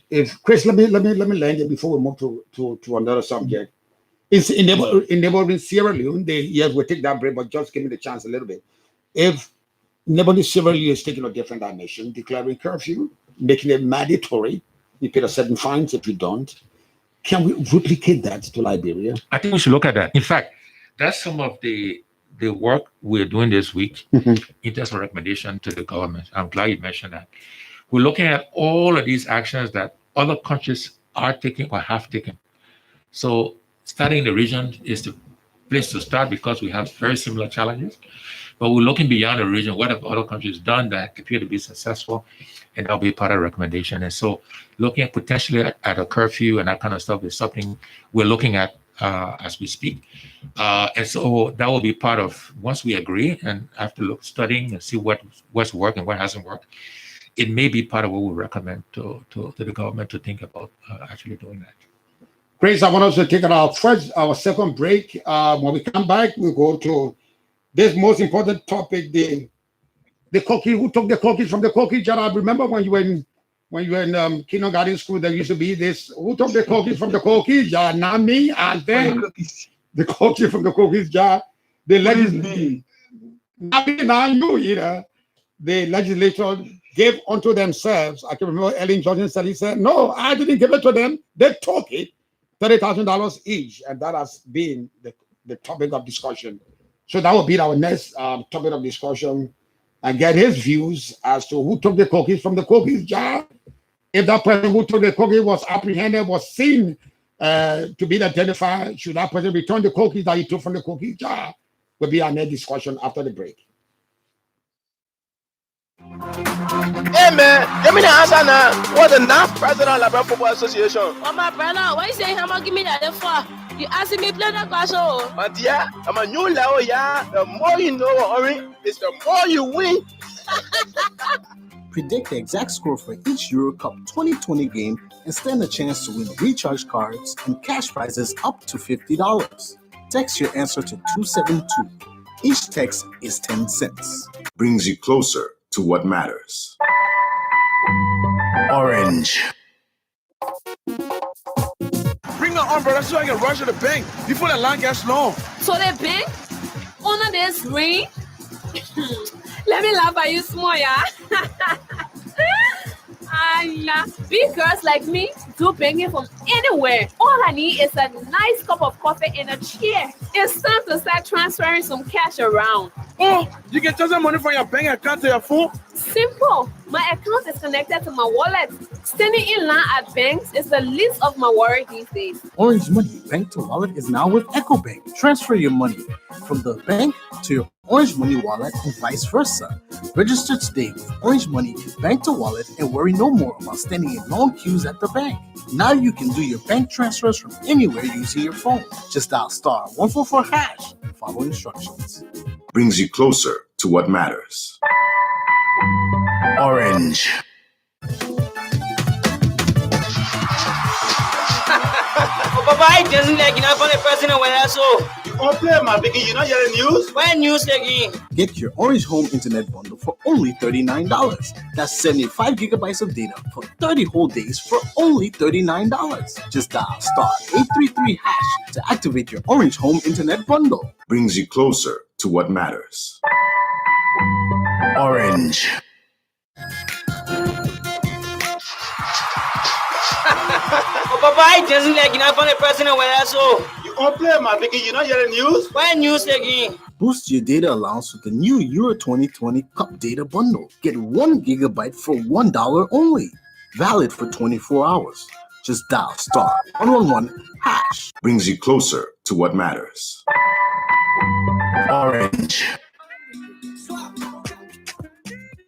Speaker 5: if Chris, let me land it before we move to another subject. It's in neighboring Sierra Leone. Yes, we'll take that break, but just give me the chance a little bit. If neighboring Sierra Leone is taking a different dimension, declaring curfew, making it mandatory, you pay a certain fines if you don't. Can we replicate that to Liberia?
Speaker 10: I think we should look at that. In fact, that's some of the work we're doing this week in terms of recommendation to the government. I'm glad you mentioned that. We're looking at all of these actions that other countries are taking or have taken. So starting in the region is the place to start because we have very similar challenges. But we're looking beyond the region. What have other countries done that appear to be successful? And that'll be part of the recommendation. And so looking at potentially at a curfew and that kind of stuff is something we're looking at as we speak. And so that will be part of, once we agree and after studying and see what's worked and what hasn't worked, it may be part of what we recommend to the government to think about actually doing that.
Speaker 5: Grace, I want us to take our second break. When we come back, we'll go to this most important topic, the cookie. Who took the cookies from the cookie jar? I remember when you were in kindergarten school, there used to be this, who took the cookies from the cookie jar? Not me. And then the cookie from the cookies jar, the legislature, not me, not you, the legislature gave unto themselves. I can remember Ellen Johnson said, he said, no, I didn't give it to them. They took it, $30,000 each. And that has been the topic of discussion. So that will be our next topic of discussion, and get his views as to who took the cookies from the cookies jar. If that person who took the cookie was apprehended, was seen to be identified, should that person return the cookies that he took from the cookie jar? Will be our next discussion after the break.
Speaker 1: Hey man, give me the answer now. What's the now president of Liberia Football Association?
Speaker 11: Oh my brother, why you saying I'm give me that for? You asking me play that question?
Speaker 1: My dear, I'm a new level, yeah. The more you know, Ori, is the more you win.
Speaker 7: Predict the exact score for each Euro Cup 2020 game and stand a chance to win recharge cards and cash prizes up to $50. Text your answer to 272. Each text is 10 cents.
Speaker 12: Brings you closer to what matters.
Speaker 3: Orange.
Speaker 1: Bring the umbrella so I can rush to the bank before the line gets long.
Speaker 6: So the bank under this ring. Let me laugh at you small, yeah. Big girls like me do banking from anywhere. All I need is a nice cup of coffee and a chair. It's time to start transferring some cash around.
Speaker 1: Oh, you can transfer money from your bank account to your phone?
Speaker 6: Simple. My account is connected to my wallet. Standing in line at banks is the least of my worry these days.
Speaker 7: Orange Money Bank to Wallet is now with EcoBank. Transfer your money from the bank to your Orange Money wallet and vice versa. Register today with Orange Money Bank to Wallet and worry no more about standing in long queues at the bank. Now you can do your bank transfers from anywhere using your phone. Just dial *144# and follow instructions.
Speaker 12: Brings you closer to what matters.
Speaker 3: Orange.
Speaker 8: Papa, I just like the president when I saw.
Speaker 1: Oh, play my baby, you know your news?
Speaker 8: When news again?
Speaker 7: Get your Orange Home Internet bundle for only $39. That's 75 gigabytes of data for 30 whole days for only $39. Just dial *833# to activate your Orange Home Internet bundle.
Speaker 12: Brings you closer to what matters.
Speaker 3: Orange.
Speaker 8: Papa, I just like enough on the president where so.
Speaker 1: You complain, my baby. You not hear the news?
Speaker 8: Why news again?
Speaker 7: Boost your data allowance with the new Euro 2020 Cup Data Bundle. Get 1 gigabyte for $1 only. Valid for 24 hours. Just dial *111#.
Speaker 12: Brings you closer to what matters.
Speaker 7: Orange.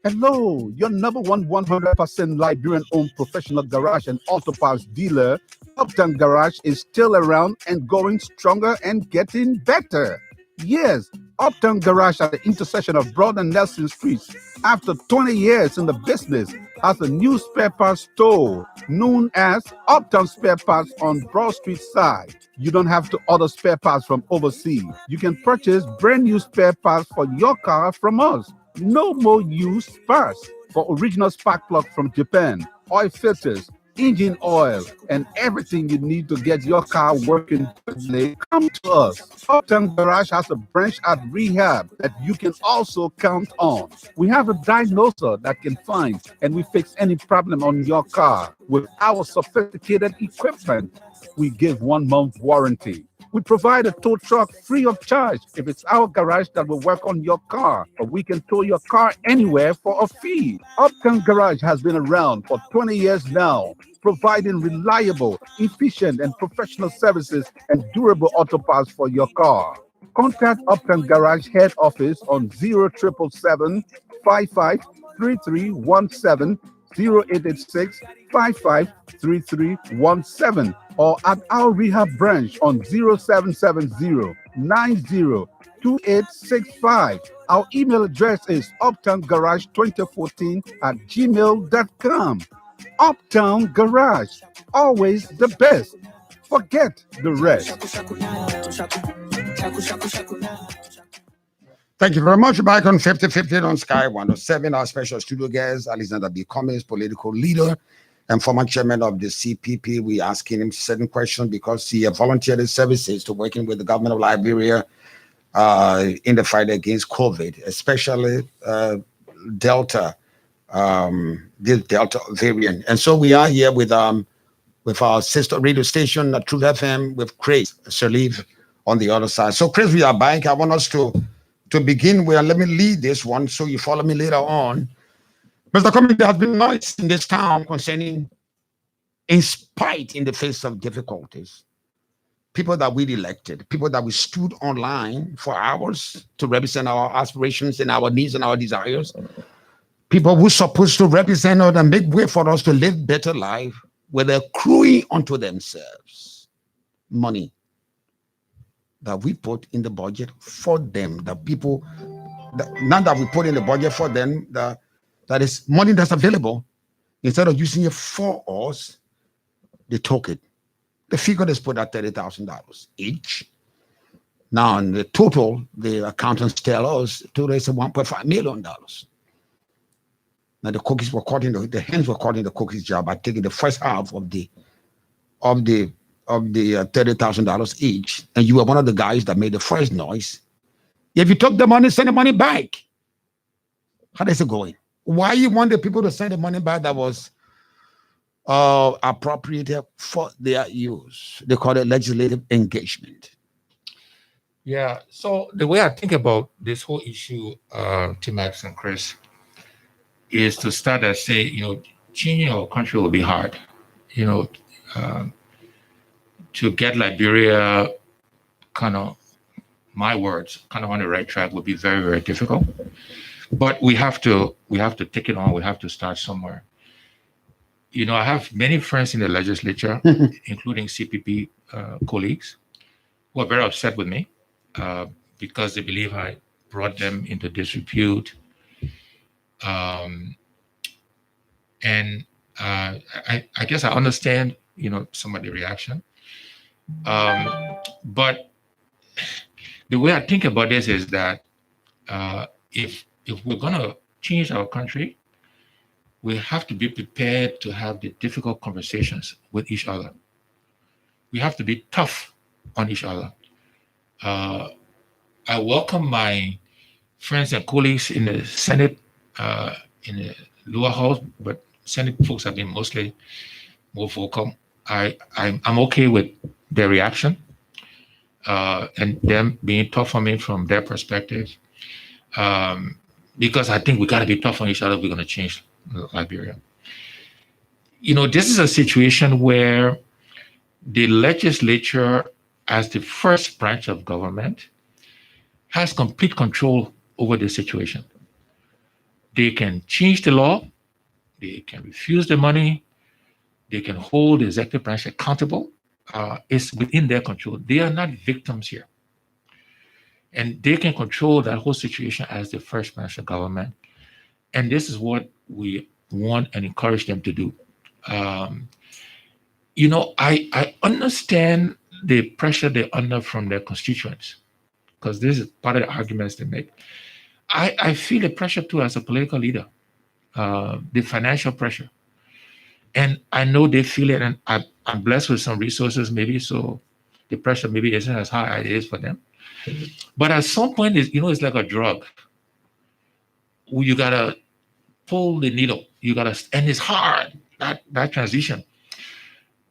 Speaker 9: Hello, your number one 100% Liberian-owned professional garage and auto parts dealer, Uptown Garage, is still around and going stronger and getting better. Yes, Uptown Garage at the intersection of Broad and Nelson Streets, after 20 years in the business, has a new spare parts store known as Uptown Spare Parts on Broad Street side. You don't have to order spare parts from overseas. You can purchase brand new spare parts for your car from us. No more used parts. For original spark plug from Japan, oil filters, engine oil, and everything you need to get your car working good, come to us. Uptown Garage has a branch at Rehab that you can also count on. We have a diagnoser that can find and we fix any problem on your car. With our sophisticated equipment, we give 1 month warranty. We provide a tow truck free of charge if it's our garage that will work on your car, or we can tow your car anywhere for a fee. Uptown Garage has been around for 20 years now, providing reliable, efficient, and professional services and durable auto parts for your car. Contact Uptown Garage head office on 0777 553317, 0886 553317, or at our rehab branch on 0770 902865. Our email address is uptowngarage2014@gmail.com. Uptown Garage, always the best. Forget the rest.
Speaker 5: Thank you very much. Back on 50/50 on Sky 107. Our special studio guest, Alexander B. Cummings, political leader and former chairman of the CPP. We asking him certain questions because he volunteered his services to working with the government of Liberia in the fight against COVID, especially Delta, this Delta variant. And so we are here with our sister radio station, Truth FM, with Chris Sirleaf on the other side. So Chris, we are back. I want us to begin with, let me lead this one so you follow me later on. Mr. Cummings, there has been noise in this town concerning, in the face of difficulties, people that we elected, people that we stood online for hours to represent our aspirations and our needs and our desires, people who are supposed to represent us and make way for us to live better life, where they're accruing unto themselves money that we put in the budget for them, not that we put in the budget for them, that is money that's available. Instead of using it for us, they took it. The figure is put at $30,000 each. Now, in the total, the accountants tell us total is $1.5 million. Now, the cookies were caught the hens were caught in the cookies jar by taking the first half of the $30,000 each, and you were one of the guys that made the first noise. If you took the money, send the money back. How is it going? Why you want the people to send the money back that was appropriated for their use? They call it legislative engagement.
Speaker 10: Yeah. So the way I think about this whole issue, T-Max and Chris, is to start to say, changing our country will be hard. To get Liberia my words, on the right track would be very, very difficult. But we have to take it on. We have to start somewhere. I have many friends in the legislature, including CPP colleagues, who are very upset with me because they believe I brought them into disrepute. And I guess I understand, some of the reaction. But the way I think about this is that if we're going to change our country, we have to be prepared to have the difficult conversations with each other. We have to be tough on each other. I welcome my friends and colleagues in the Senate, in the lower house, but Senate folks have been mostly more vocal. I'm okay with their reaction and them being tough on me from their perspective, because I think we got to be tough on each other if we're going to change Liberia. This is a situation where the legislature, as the first branch of government, has complete control over the situation. They can change the law, they can refuse the money, they can hold the executive branch accountable. It's within their control. They are not victims here. And they can control that whole situation as the first branch of government. And this is what we want and encourage them to do. I understand the pressure they're under from their constituents, because this is part of the arguments they make. I feel the pressure too as a political leader, the financial pressure. And I know they feel it, and I'm blessed with some resources maybe, so the pressure maybe isn't as high as it is for them. But at some point, it's like a drug. You gotta pull the needle. And it's hard, that transition.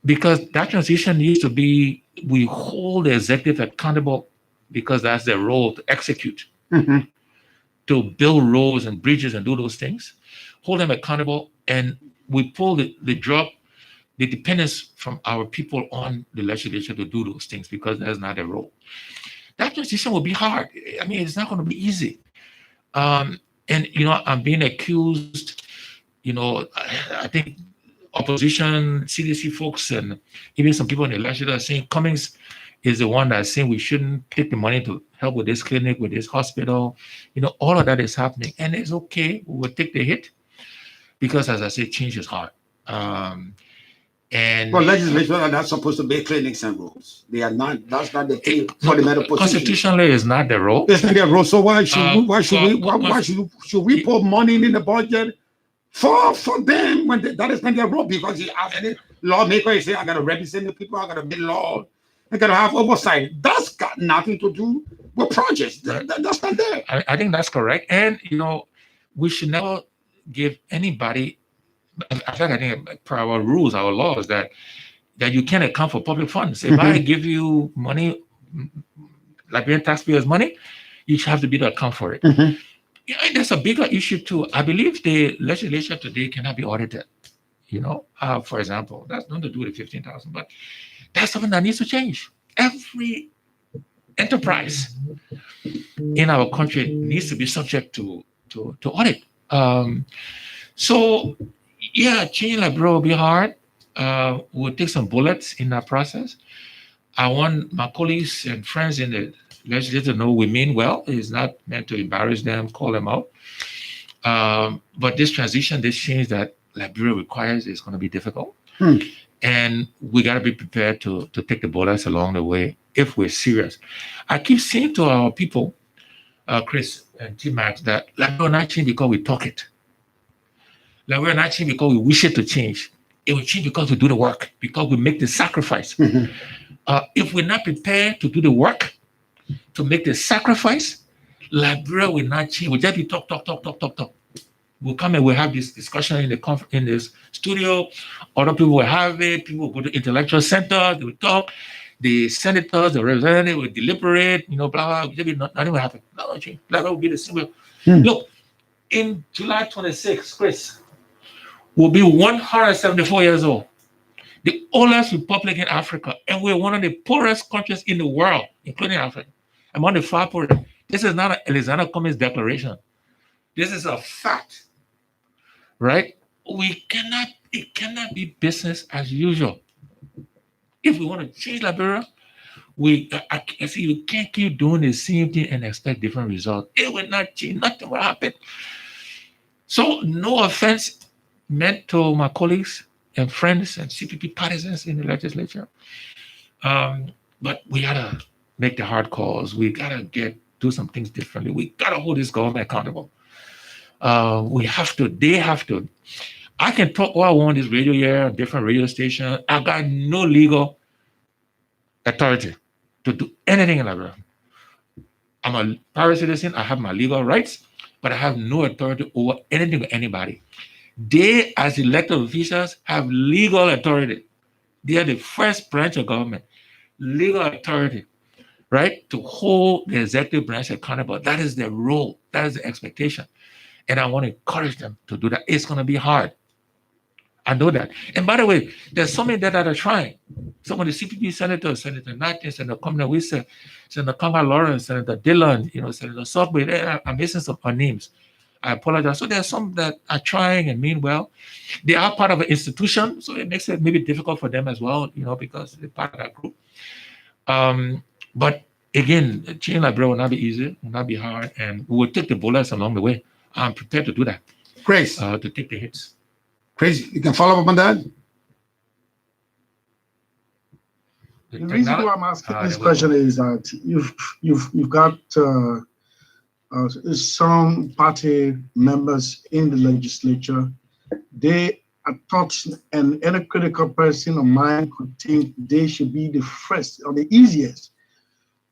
Speaker 10: Because that transition needs to be, we hold the executive accountable, because that's their role to execute, to build roads and bridges and do those things. Hold them accountable, and we pull the drop, the dependence from our people on the legislature to do those things, because that's not their role. That transition will be hard. I mean, it's not going to be easy. And, I'm being accused, I think opposition, CDC folks, and even some people in the legislature are saying Cummings is the one that's saying we shouldn't take the money to help with this clinic, with this hospital. All of that is happening. And it's okay. We will take the hit, because, as I say, change is hard.
Speaker 5: Well, legislators are not supposed to make clinics and roads. They are not. That's not the thing for the medical position.
Speaker 10: Constitutionally, is not the role.
Speaker 5: It's not their role. So why should we put money in the budget for them when that is not their role? Because the lawmaker is saying, I got to represent the people, I got to make law, I got to have oversight. That's got nothing to do with projects. That's not there.
Speaker 10: I think that's correct. And we should never give anybody. I think per our rules, our laws, that you can't account for public funds. If I give you money, Liberian taxpayers' money, you have to be to account for it. There's a bigger issue too. I believe the legislature today cannot be audited. For example, that's nothing to do with 15,000, but that's something that needs to change. Every enterprise in our country needs to be subject to audit. So, yeah, changing Liberia will be hard. We'll take some bullets in that process. I want my colleagues and friends in the legislature to know we mean well. It's not meant to embarrass them, call them out. But this transition, this change that Liberia requires is going to be difficult. And we got to be prepared to take the bullets along the way if we're serious. I keep saying to our people, Chris and T-Max, that Liberia will not change because we talk it. Liberia will not change because we wish it to change. It will change because we do the work, because we make the sacrifice. If we're not prepared to do the work, to make the sacrifice, Liberia will not change. We'll just be talk. We'll come and we'll have this discussion in this studio. Other people will have it. People will go to intellectual center. They will talk. The senators, the representatives will deliberate. Blah blah. Nothing will happen. Nothing will change. Liberia will be the same. Look, in July 26th, Chris, will be 174 years old. The oldest republic in Africa, and we're one of the poorest countries in the world, including Africa. Among the far poorest. This is not an Alexander Cummings declaration. This is a fact, right? It cannot be business as usual. If we want to change Liberia, we can't keep doing the same thing and expect different results. It will not change. Nothing will happen. So, no offense meant to my colleagues and friends and CPP partisans in the legislature. But we gotta make the hard calls. We gotta do some things differently. We gotta hold this government accountable. They have to. I can talk all I want this radio here, different radio station. I got no legal authority to do anything in Liberia. I'm a private citizen. I have my legal rights, but I have no authority over anything or anybody. They, as elected officials, have legal authority They are the first branch of government, legal authority, right, to hold the executive branch accountable. That is their role. That is the expectation. And I want to encourage them to do that. It's going to be hard. I know that. And by the way, there's so many that are trying. Some of the CPP senators, Senator Nathaniel, Senator Cummings, Wissa, Senator Conga Lawrence, Senator Dillon, Senator Softway. I'm missing some names. I apologize. So there are some that are trying and mean well. They are part of an institution, so it makes it maybe difficult for them as well, because they're part of that group. But again, changing Liberia will not be easy, will not be hard, and we will take the bullets along the way. I'm prepared to do that.
Speaker 5: Grace.
Speaker 10: To take the hits.
Speaker 5: Grace, you can follow up on that?
Speaker 2: The reason why I'm asking this question is that you've got some party members in the legislature. They are taught, and any critical person of mine could think they should be the first or the easiest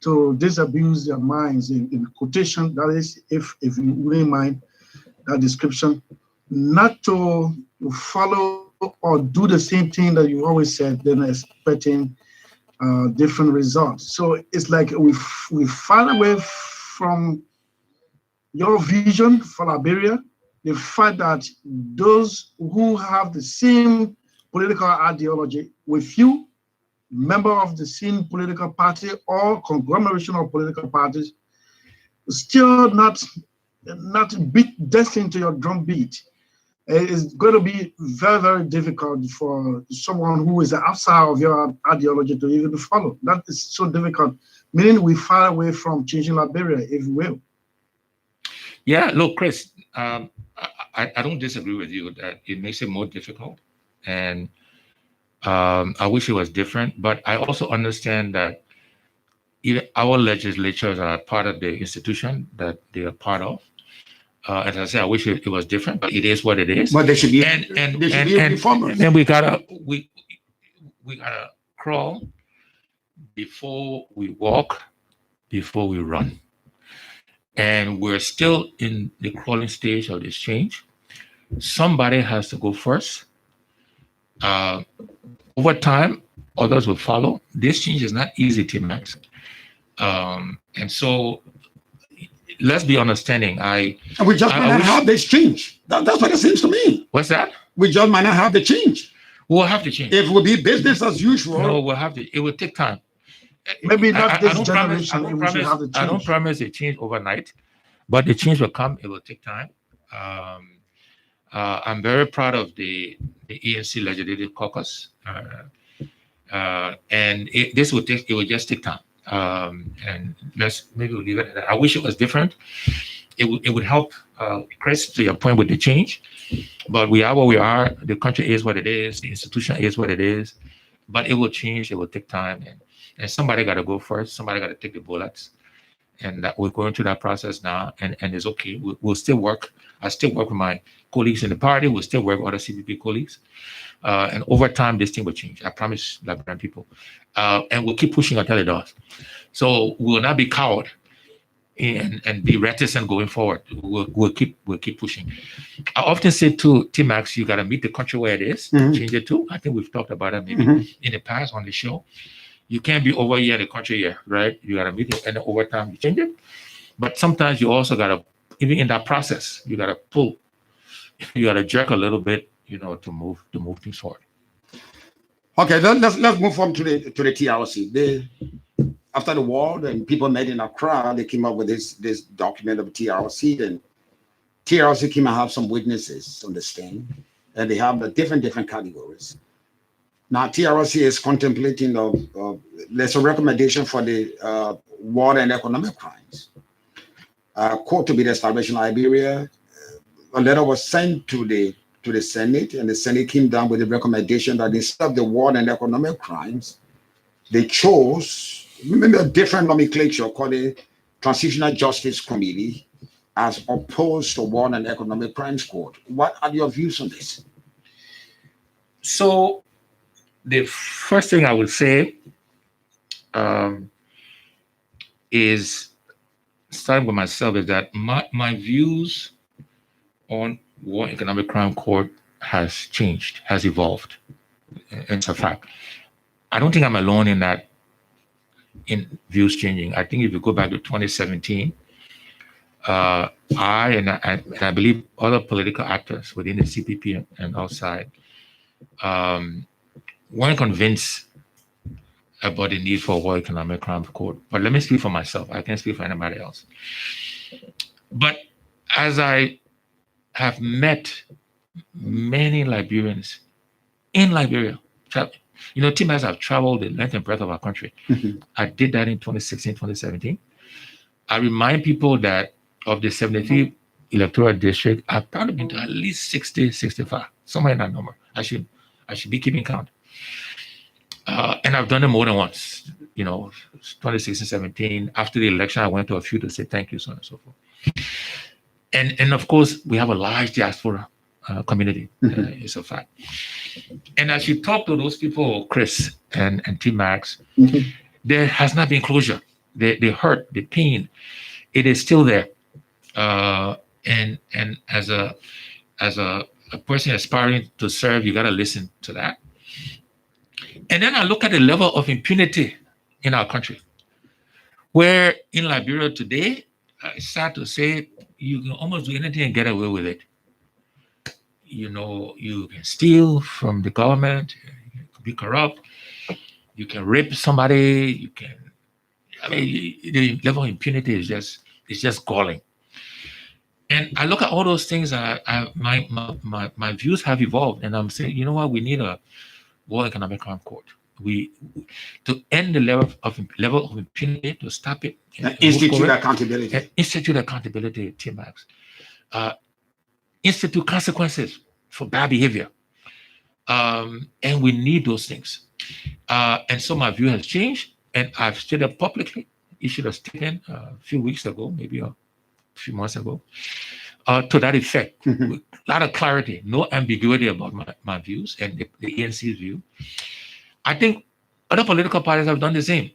Speaker 2: to disabuse their minds in quotation. That is, if you wouldn't mind that description, not to follow or do the same thing that you always said, then expecting different results. So it's like we fall away from your vision for Liberia. The fact that those who have the same political ideology with you, member of the same political party or conglomeration of political parties, still not beat destined to your drum beat. It's going to be very, very difficult for someone who is outside of your ideology to even follow. That is so difficult, meaning we far away from changing Liberia, if you will.
Speaker 10: Yeah, look, Chris, I don't disagree with you that it makes it more difficult. And I wish it was different, but I also understand that even our legislatures are part of the institution that they are part of. As I said, I wish it was different, but it is what it is.
Speaker 5: But they should be
Speaker 10: reformers. And we gotta crawl before we walk, before we run. And we're still in the crawling stage of this change. Somebody has to go first. Over time, others will follow. This change is not easy, T-Max. And so let's be understanding.
Speaker 5: We just might not have this change. That's what it seems to me.
Speaker 10: What's that?
Speaker 5: We just might not have the change.
Speaker 10: We'll have to change.
Speaker 5: If it will be business as usual.
Speaker 10: No, we'll have to. It will take time.
Speaker 2: Maybe not this generation.
Speaker 10: I don't promise a change overnight, but the change will come. It will take time. I'm very proud of the ANC Legislative Caucus, and this will take. It will just take time. And maybe we'll leave it at that. I wish it was different. It would help, Chris, to your point with the change. But we are where we are. The country is what it is. The institution is what it is. But it will change. It will take time. And somebody got to go first. Somebody got to take the bullets. And that we're going through that process now. And it's okay. We'll still work. I still work with my colleagues in the party. We'll still work with other CPP colleagues. And over time, this thing will change. I promise Liberian people. And we'll keep pushing until it does. So we will not be cowed and be reticent going forward. We'll keep pushing. I often say to T-Max, you got to meet the country where it is, change it too. I think we've talked about that maybe in the past on the show. You can't be over here in the country here, right? You got to meet it, and then over time you change it. But sometimes you also got to, even in that process, you got to pull, you got to jerk a little bit, to move things forward.
Speaker 5: Okay, let's move on to the TRC. After the war, and people met in Accra, they came up with this document of TRC, and TRC came and have some witnesses on the stand, and they have the different categories. Now, TRC is contemplating there's a recommendation for the war and economic crimes. Court to be established in Liberia. A letter was sent to the Senate, and the Senate came down with the recommendation that instead of the war and economic crimes, they chose a different nomenclature called the Transitional Justice Committee as opposed to War and Economic Crimes Court. What are your views on this?
Speaker 10: So the first thing I would say is, starting with myself, is that my views on War Economic Crime Court has changed, has evolved. It's a fact. I don't think I'm alone in that, in views changing. I think if you go back to 2017, I believe other political actors within the CPP and outside weren't convinced about the need for a World Economic Crime Court. But let me speak for myself. I can't speak for anybody else. But as I have met many Liberians in Liberia, team members have traveled the length and breadth of our country. I did that in 2016, 2017. I remind people that of the 73 electoral district, I've probably been to at least 60, 65, somewhere in that number. I should be keeping count. And I've done it more than once, 2016, 17. After the election, I went to a few to say thank you, so on and so forth. And of course, we have a large diaspora community. It's a fact. And as you talk to those people, Chris and T-Max, there has not been closure. The hurt, the pain, it is still there. And as a person aspiring to serve, you got to listen to that. And then I look at the level of impunity in our country, where in Liberia today, it's sad to say, you can almost do anything and get away with it. You can steal from the government, you can be corrupt, you can rape somebody, the level of impunity is just galling. And I look at all those things, my views have evolved, and I'm saying, you know what, we need a World Economic Crime Court. To end the level of impunity, to stop it.
Speaker 5: Institute accountability.
Speaker 10: Institute accountability, T-Max. Institute consequences for bad behavior. And we need those things. And so my view has changed, and I've stated publicly, issued a statement a few weeks ago, maybe a few months ago, to that effect. With a lot of clarity, no ambiguity about my views and the ANC's view. I think other political parties have done the same.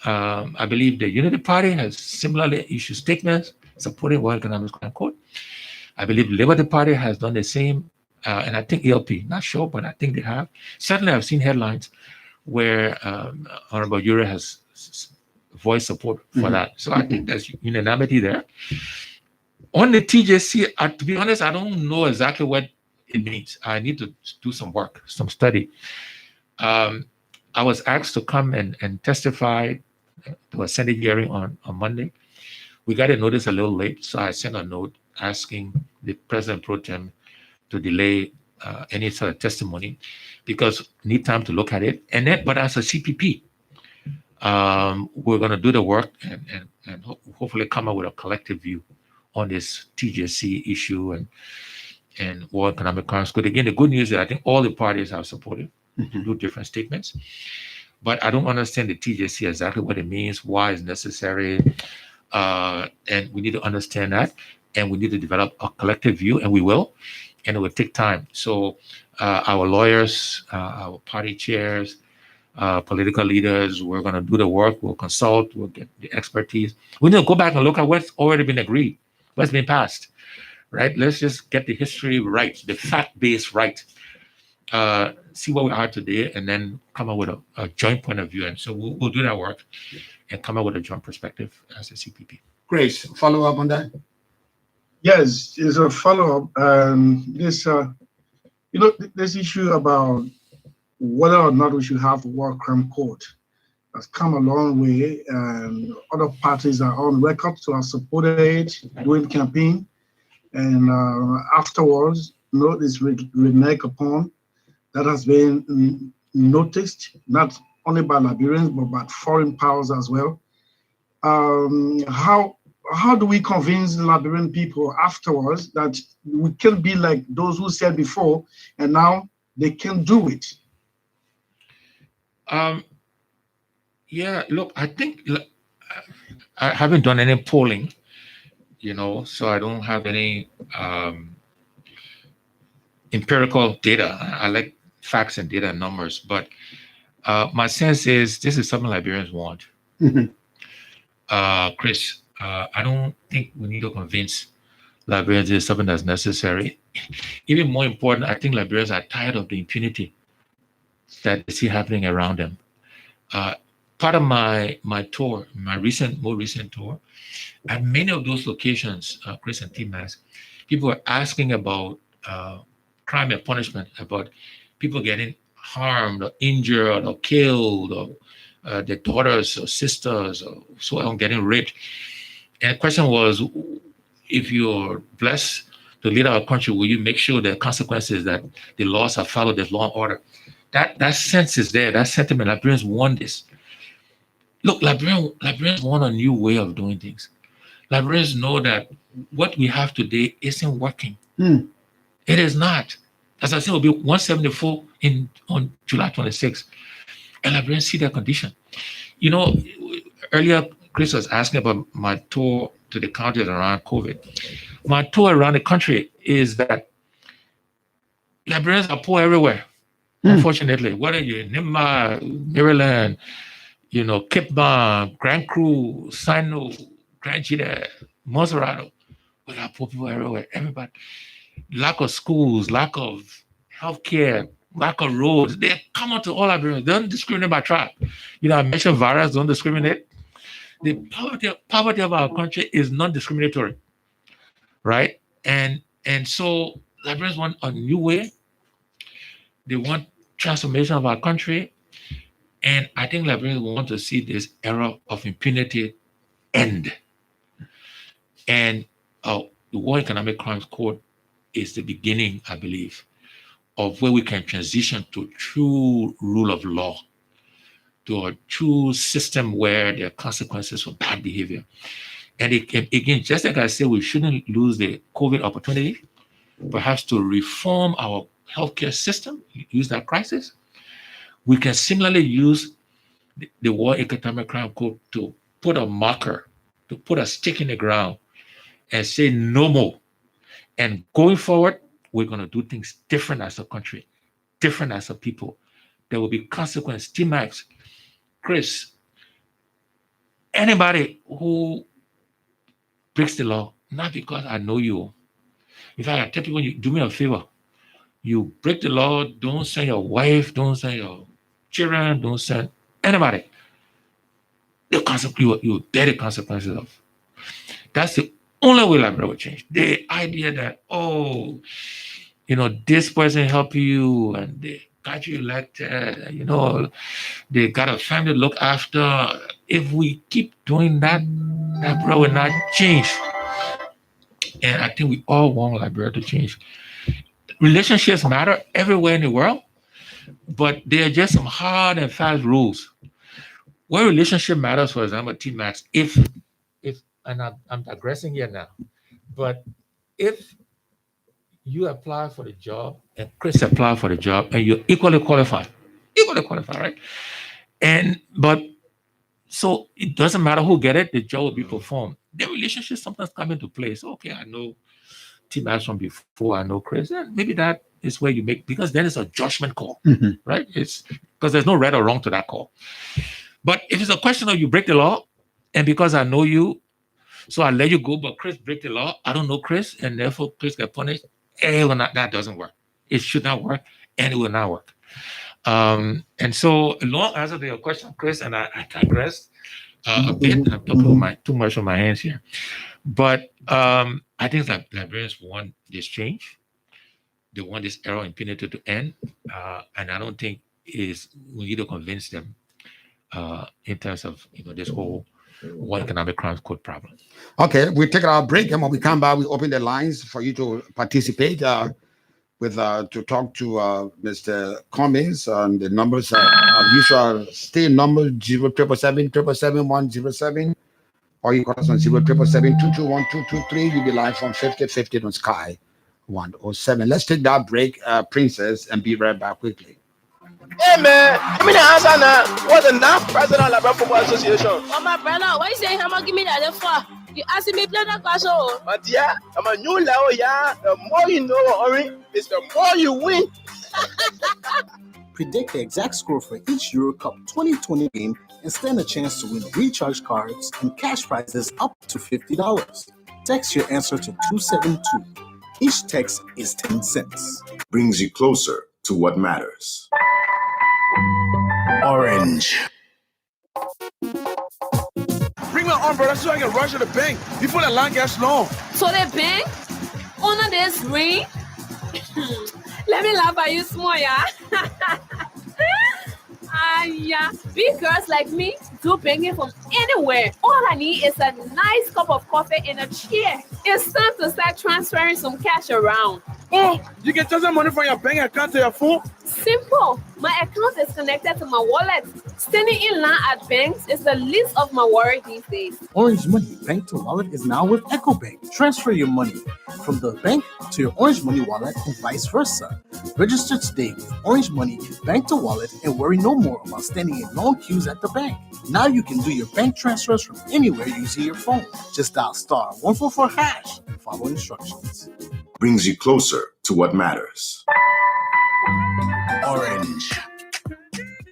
Speaker 10: I believe the Unity Party has similarly issued statements supporting World Economic Crime Court. I believe the Liberty Party has done the same, and I think ELP, not sure, but I think they have. Certainly, I've seen headlines where Honorable Ure has voiced support for that. So I think there's unanimity there. On the TJC, to be honest, I don't know exactly what it means. I need to do some work, some study. I was asked to come and testify to a Senate hearing on Monday. We got a notice a little late, so I sent a note asking the President Pro Tem to delay any sort of testimony because we need time to look at it. And then, but as a CPP, we're going to do the work and hopefully come up with a collective view on this TJC issue and World Economic Crimes. But again, the good news is I think all the parties have supported. Do different statements, but I don't understand the TJC exactly what it means, why it's necessary, and we need to understand that, and we need to develop a collective view, and we will, and it will take time. So our lawyers, our party chairs, political leaders, we're going to do the work, we'll consult, we'll get the expertise. We need to go back and look at what's already been agreed, what's been passed, right? Let's just get the history right, the fact-based right. See where we are today, and then come up with a joint point of view. And so we'll do that work and come up with a joint perspective as a CPP.
Speaker 5: Grace, follow up on that?
Speaker 2: Yes, it's a follow-up. This issue about whether or not we should have a War Crime Court has come a long way, and other parties are on record to have supported it during campaign, and afterwards, it's reneged upon. That has been noticed, not only by Liberians, but by foreign powers as well. How do we convince Liberian people afterwards that we can be like those who said before, and now they can do it?
Speaker 10: Yeah, look, I think I haven't done any polling, so I don't have any empirical data. I like facts and data and numbers, but my sense is this is something Liberians want. Chris, I don't think we need to convince Liberians this is something that's necessary. Even more important, I think Liberians are tired of the impunity that they see happening around them. Part of my tour, my more recent tour, at many of those locations, Chris and T-Max, people were asking about crime and punishment, about people getting harmed or injured or killed, or their daughters or sisters or so on getting raped. And the question was, if you're blessed to lead our country, will you make sure the consequences that the laws are followed, there's law and order? That sense is there, that sentiment. Liberians want this. Look, Liberians want a new way of doing things. Liberians know that what we have today isn't working. It is not. As I said, it will be 174 on July 26th. And Liberians see their condition. You know, earlier Chris was asking about my tour to the counties around COVID. My tour around the country is that Liberians are poor everywhere, unfortunately. Whether you're in Nimba, Maryland, you know, Kipma, Grand Cru, Sino, Grand Chile, Monserrato, we got poor people everywhere. Everybody. Lack of schools, lack of healthcare, lack of roads. They come out to all Liberians. They don't discriminate by tribe. You know, I mentioned virus, don't discriminate. The poverty of our country is non-discriminatory, right? And so Liberians want a new way. They want transformation of our country. And I think Liberians want to see this era of impunity end. And the War Economic Crimes Court is the beginning, I believe, of where we can transition to true rule of law, to a true system where there are consequences for bad behavior. And again, just like I said, we shouldn't lose the COVID opportunity, perhaps to reform our healthcare system, use that crisis. We can similarly use the War Economic Crime Code to put a marker, to put a stake in the ground and say no more. And going forward, we're going to do things different as a country, different as a people. There will be consequences. T-Max, Chris, anybody who breaks the law, not because I know you. In fact, I tell people, you do me a favor. You break the law, don't send your wife, don't send your children, don't send anybody. You bear the consequences of. That's the only way Liberia will change. The idea that, oh, you know, this person helped you and they got you elected, you know, they got a family to look after. If we keep doing that, Liberia will not change. And I think we all want Liberia to change. Relationships matter everywhere in the world, but there are just some hard and fast rules. Where relationship matters, for example, T-Max, if and I'm digressing here now, but if you apply for the job and Chris apply for the job and you're equally qualified, right? But so it doesn't matter who get it, the job will be performed. The relationship sometimes come into place. Okay, I know T-Max from before, I know Chris, and maybe that is where you make, because then it's a judgment call, right? It's because there's no right or wrong to that call. But if it's a question of you break the law, and because I know you, so I let you go, but Chris break the law, I don't know Chris, and therefore Chris get punished, that doesn't work. It should not work, and it will not work. And so a long answer to your question, Chris, and I digress a bit. I'm talking too much on my hands here. But I think that Liberians want this change. They want this era of impunity to end. And I don't think we need to convince them in terms of this whole War Economic Crimes Code problem.
Speaker 5: Okay, we take our break, and when we come back, we open the lines for you to participate to talk to Mr. Cummings, and the numbers are usual state number 077777107, or you call us on 07772212223. You'll be live from 5050 on Sky 107. Let's take that break, Princess, and be right back quickly.
Speaker 8: Hey man, give me the answer now. What's the now president of Liberia Football Association?
Speaker 11: Oh my brother, why you saying give me that for? You asking me play that class?
Speaker 8: My dear, I'm a new level, yeah. The more you know, Ori, is the more you win.
Speaker 7: Predict the exact score for each Euro Cup 2020 game and stand a chance to win recharge cards and cash prizes up to $50. Text your answer to 272. Each text is 10 cents.
Speaker 12: Brings you closer to what matters.
Speaker 7: Orange.
Speaker 1: on, brother, so I can rush to the bank before the line gets long.
Speaker 6: So the bank honor this ring. Let me laugh at you small, yeah. Yeah, big girls like me do banking from anywhere. All I need is a nice cup of coffee and a chair. It's time to start transferring some cash around.
Speaker 1: Oh, you can transfer money from your bank account to your phone?
Speaker 6: Simple. My account is connected to my wallet. Standing in line at banks is the least of my worry these days.
Speaker 7: Orange Money Bank to Wallet is now with EcoBank. Transfer your money from the bank to your Orange Money wallet and vice versa. Register today with Orange Money Bank to Wallet and worry no more about standing in long queues at the bank. Now you can do your bank transfers from anywhere using your phone. Just dial *144# and follow instructions.
Speaker 12: Brings you closer to what matters.
Speaker 9: Orange.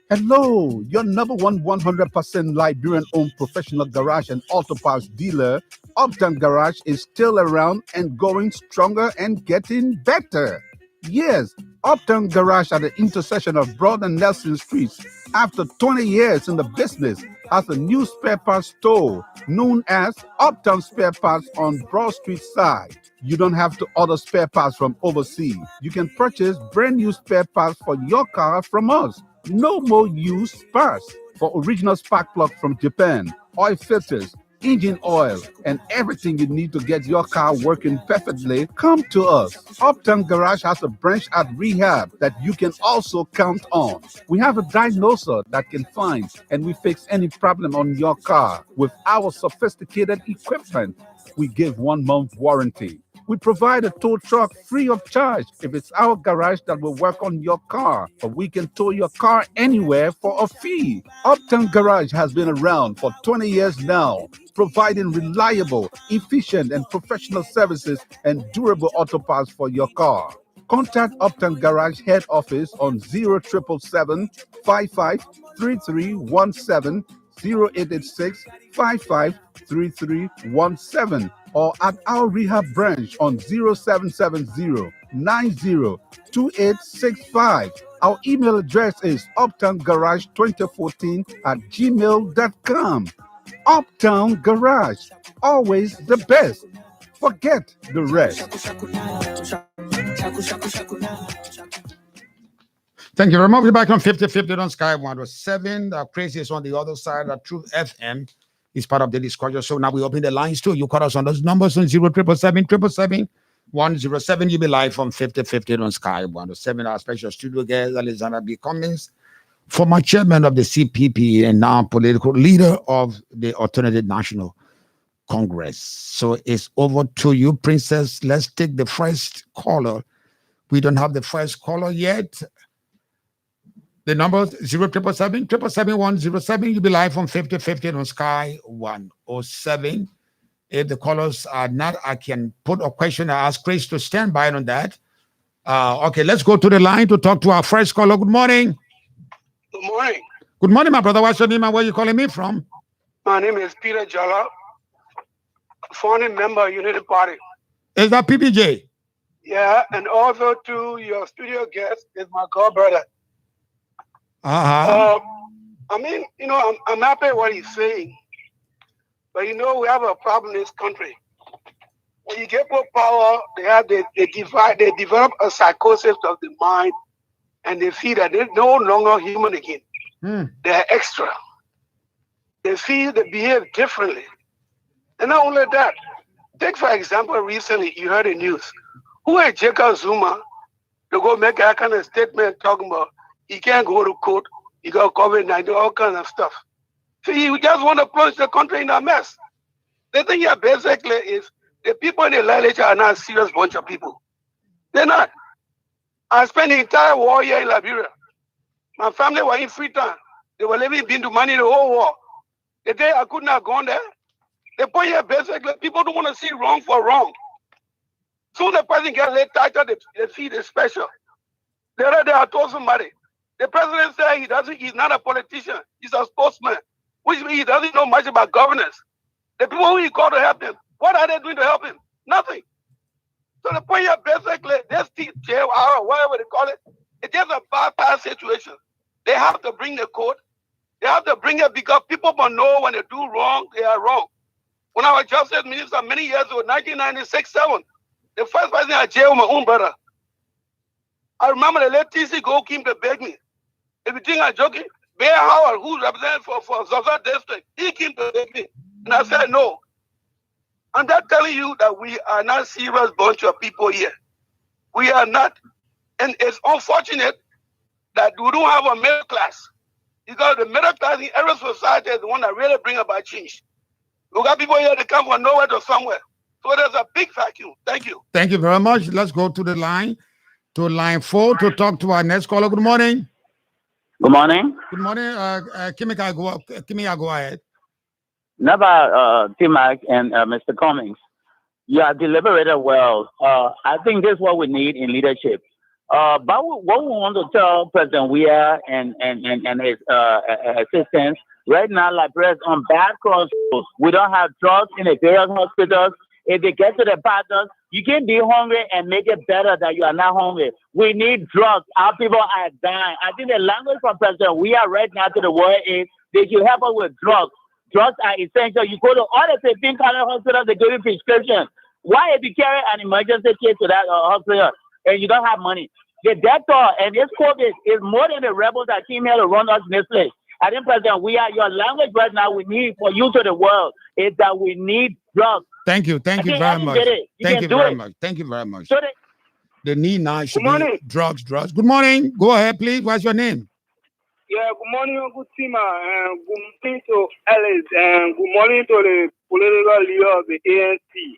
Speaker 9: Hello, your number one 100% Liberian-owned professional garage and auto parts dealer, Uptown Garage, is still around and going stronger and getting better. Yes, Uptown Garage at the intersection of Broad and Nelson Streets, after 20 years in the business, has a new spare parts store known as Uptown Spare Parts on Broad Street side. You don't have to order spare parts from overseas. You can purchase brand new spare parts for your car from us. No more used parts. For original spark plugs from Japan, oil filters, engine oil, and everything you need to get your car working perfectly, come to us. Uptown Garage has a branch at Rehab that you can also count on. We have a diagnoser that can find and we fix any problem on your car. With our sophisticated equipment, we give 1 month warranty. We provide a tow truck free of charge if it's our garage that will work on your car, but we can tow your car anywhere for a fee. Uptown Garage has been around for 20 years now, providing reliable, efficient, and professional services and durable auto parts for your car. Contact Uptown Garage head office on 0777 553317, 0886 553317, or at our rehab branch on 0770 902865. Our email address is uptowngarage2014@gmail.com. Uptown Garage, always the best. Forget the rest.
Speaker 5: Thank you very much. We're back on 50/50 on Sky 107. The craziest on the other side, the Truth FM is part of the discussion. So now we open the lines too. You call us on those numbers on 07777 You'll be live from 50/50 on Sky 107. Our special studio guest, Alexander B. Cummings, former chairman of the CPP and now political leader of the Alternative National Congress. So it's over to you, Princess. Let's take the first caller. We don't have the first caller yet. The number 07777 You'll be live from 50/50 on Sky 107. If the callers are not, I can put a question. I ask Grace to stand by on that. Okay, let's go to the line to talk to our first caller. Good morning.
Speaker 13: Good morning.
Speaker 5: Good morning, my brother. What's your name and where are you calling me from?
Speaker 13: My name is Peter Jala, founding member of Unity Party.
Speaker 5: Is that PPJ?
Speaker 13: Yeah, and also to your studio guest is my god brother.
Speaker 5: Uh-huh.
Speaker 13: I mean, you know, I'm happy what he's saying, but you know, we have a problem in this country. When you get more power, they develop a psychosis of the mind, and they feel that they're no longer human again. They're extra. They feel they behave differently. And not only that, take for example, recently you heard the news. Who is Jacob Zuma to go make that kind of statement talking about he can't go to court, he got COVID-19, all kinds of stuff. See, you just want to plunge the country in a mess. The thing here basically is the people in the legislature are not a serious bunch of people. They're not. I spent the entire war here in Liberia. My family were in Freetown. They were living into money the whole war. The day I could not have gone there, the point here basically, people don't want to see wrong for wrong. So the person gets laid tighter, they feel it's special. The other day I told somebody, the president said he's not a politician, he's a spokesman, which means he doesn't know much about governance. The people who he called to help him, what are they doing to help him? Nothing. So the point here basically, this jail or whatever they call it, it's just a bypass situation. They have to bring the court. They have to bring it because people must know when they do wrong, they are wrong. When I was justice minister many years ago, 1996-7, the first person I jailed was my own brother. I remember the late TC Go came to beg me. If you think I'm joking, Bear Howard, who represents for Zaza District, he came to beg me. And I said no. I'm not telling you that we are not serious bunch of people here. We are not. And it's unfortunate that we don't have a middle class. Because the middle class in every society is the one that really bring about change. We got people here that come from nowhere to somewhere. So there's a big vacuum. Thank you.
Speaker 5: Thank you very much. Let's go to the line, to line 4 to talk to our next caller. Good morning.
Speaker 14: Good morning.
Speaker 5: Good morning. Kimi, go ahead.
Speaker 14: Never, T-Mac and Mr. Cummings. You are deliberated well. I think this is what we need in leadership. But what we want to tell President Weah and his assistants, right now, Liberia is on bad crossroads. We don't have drugs in the various hospitals. If they get to the partners, you can be hungry and make it better that you are not hungry. We need drugs. Our people are dying. I think the language from President Weah right now to the world is they should help us with drugs. Drugs are essential. You go to all the 15 kind of hospitals, they give you prescriptions. Why if you carry an emergency case to that hospital and you don't have money? The death toll and this COVID is more than the rebels that came here to run us in this place. I think, President, your language right now we need for you to the world is that we need drugs.
Speaker 5: Thank you. Thank you very much. Thank you very much. Thank you very much.
Speaker 14: So
Speaker 5: the need now should be drugs. Good morning. Go ahead, please. What's your name?
Speaker 15: Yeah, good morning, Uncle Tima, and good morning to Alice, and good morning to the political leader of the ANC.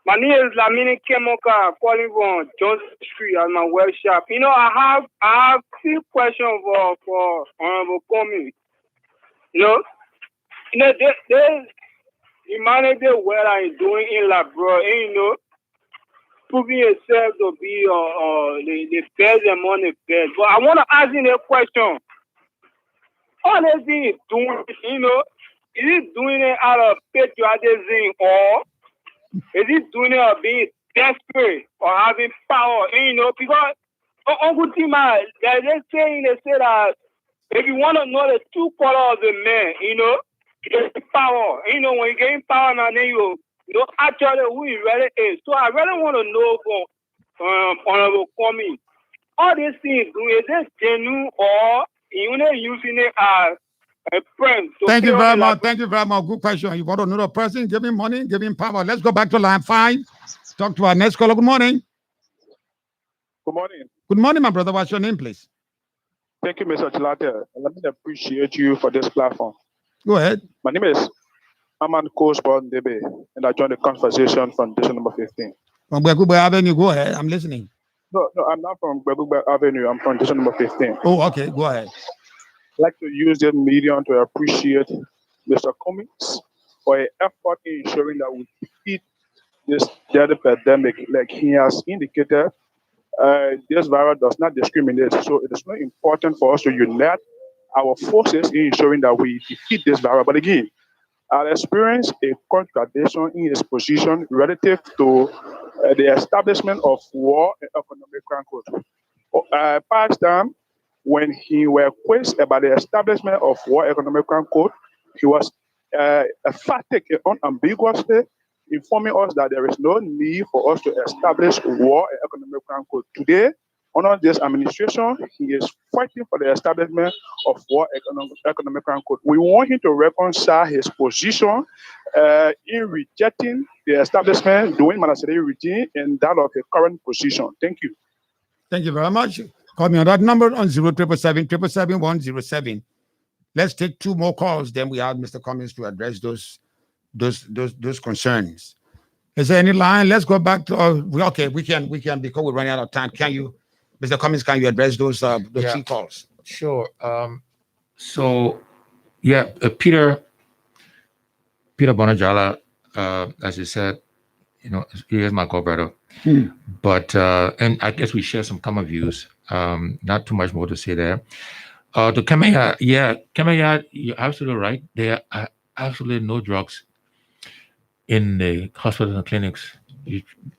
Speaker 15: My name is Lamini Kemoka, calling from Johnson Street at my workshop. You know, I have 3 questions for Honorable Cummings. You know, he managed what I'm doing in Liberia, you know, proving himself to be the best among the best. But I want to ask him a question. All this thing is doing, you know, is he doing it out of patriotism or is he doing it of being desperate or having power? You know, because Uncle Tima, they say that if you want to know the true color of the man, you know, get power. You know, when you get power now, then you know actually who he really is. So I really want to know from Honorable Cummings, all these things, is this genuine or you know using it as a friend?
Speaker 5: Thank you very much. Thank you very much. Good question. You want to know the person, give him money, give him power. Let's go back to line 5. Talk to our next caller. Good morning.
Speaker 16: Good morning.
Speaker 5: Good morning, my brother. What's your name, please?
Speaker 16: Thank you, Mr. Chilate. Let me appreciate you for this platform.
Speaker 5: Go ahead.
Speaker 16: My name is Aman Kospon Debe, and I joined the conversation from district number 15.
Speaker 5: From Begube Avenue, go ahead. I'm listening.
Speaker 16: No, I'm not from Begube Avenue. I'm from district number 15.
Speaker 5: Oh, okay. Go ahead.
Speaker 16: I'd like to use this medium to appreciate Mr. Cummings for an effort in ensuring that we defeat this deadly pandemic. Like he has indicated, this virus does not discriminate. So it is not important for us to unite our forces in ensuring that we defeat this virus. But again, I experienced a contradiction in his position relative to the establishment of war and economic code. Past time, when he was quizzed about the establishment of war economic code, he was emphatic and unambiguously informing us that there is no need for us to establish war and economic code. Today, under this administration, he is fighting for the establishment of war economic code. We want him to reconcile his position in rejecting the establishment, doing Manasiri regime, and that of the current position. Thank you.
Speaker 5: Thank you very much. Call me on that number on 077777107. Let's take 2 more calls. Then we have Mr. Cummings to address those concerns. Is there any line? Let's go back to. Okay, we can because we're running out of time. Can you, Mr. Cummings? Can you address those 2 calls?
Speaker 10: Sure. Peter Bonajala, as you said, you know, he is my co-brother. But and I guess we share some common views. Not too much more to say there. To Kemaya, you're absolutely right. There are absolutely no drugs in the hospitals and clinics.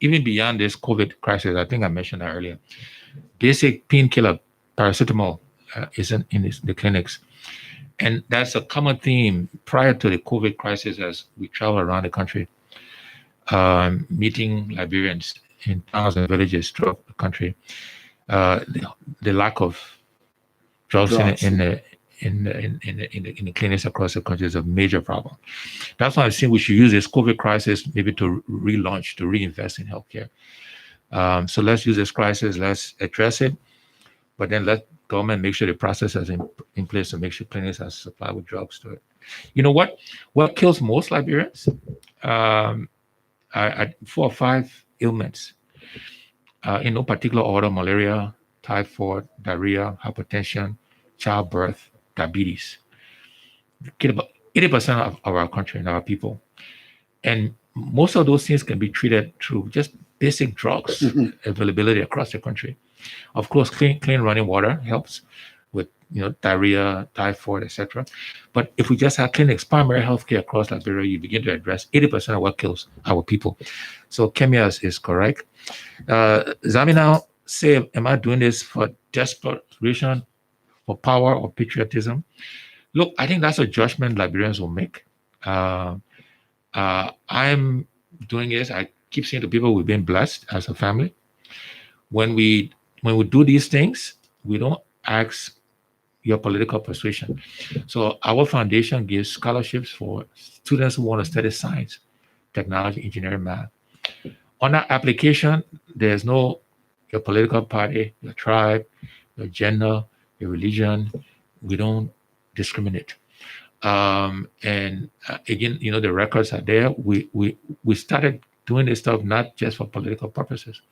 Speaker 10: Even beyond this COVID crisis, I think I mentioned that earlier. Basic painkiller, paracetamol, isn't in the clinics. And that's a common theme prior to the COVID crisis as we travel around the country, meeting Liberians in towns and villages throughout the country. The lack of drugs in the clinics across the country is a major problem. That's why I think we should use this COVID crisis maybe to relaunch, to reinvest in healthcare. So let's use this crisis, let's address it, but then let government make sure the process is in place to make sure clinics are supplied with drugs to it. You know what kills most Liberians? 4 or 5 ailments, in no particular order: malaria, typhoid, diarrhea, hypertension, childbirth, diabetes. Kill about 80% of our country and our people. And most of those things can be treated through just basic drugs availability across the country. Of course, clean running water helps with diarrhea, typhoid, etc. But if we just have clinics, primary healthcare across Liberia, you begin to address 80% of what kills our people. So Kemia is correct. Zamina say, am I doing this for desperation, for power, or patriotism? Look, I think that's a judgment Liberians will make. I'm doing this. I keep saying to people, we've been blessed as a family. When we do these things, we don't ask your political persuasion. So our foundation gives scholarships for students who want to study science, technology, engineering, math. On that application, there's no your political party, your tribe, your gender, your religion. We don't discriminate. Again, the records are there. We started doing this stuff not just for political purposes.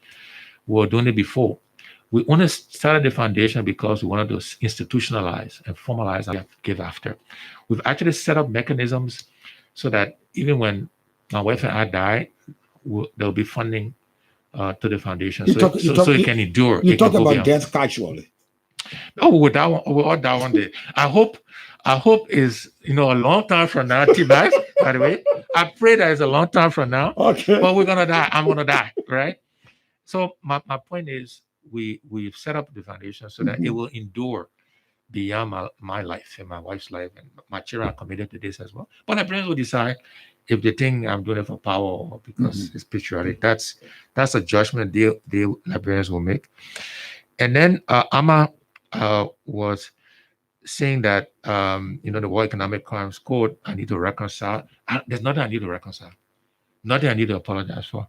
Speaker 10: We were doing it before. We only started the foundation because we wanted to institutionalize and formalize and give after. We've actually set up mechanisms so that even when my wife and I die, there'll be funding to the foundation so it can endure.
Speaker 5: You talk about death casually.
Speaker 10: No, we'll all die one day. I hope is a long time from now, T-Max, by the way. I pray that it's a long time from now.
Speaker 5: Okay.
Speaker 10: But we're gonna die. I'm gonna die, right? So my point is we've set up the foundation so that it will endure beyond my life and my wife's life, and my children are committed to this as well. But Liberians will decide if they think I'm doing it for power or because it's patriotic. That's a judgment they Liberians will make. And then Amma was saying that the World Economic Crimes Code, I need to reconcile. There's nothing I need to reconcile. Nothing I need to apologize for.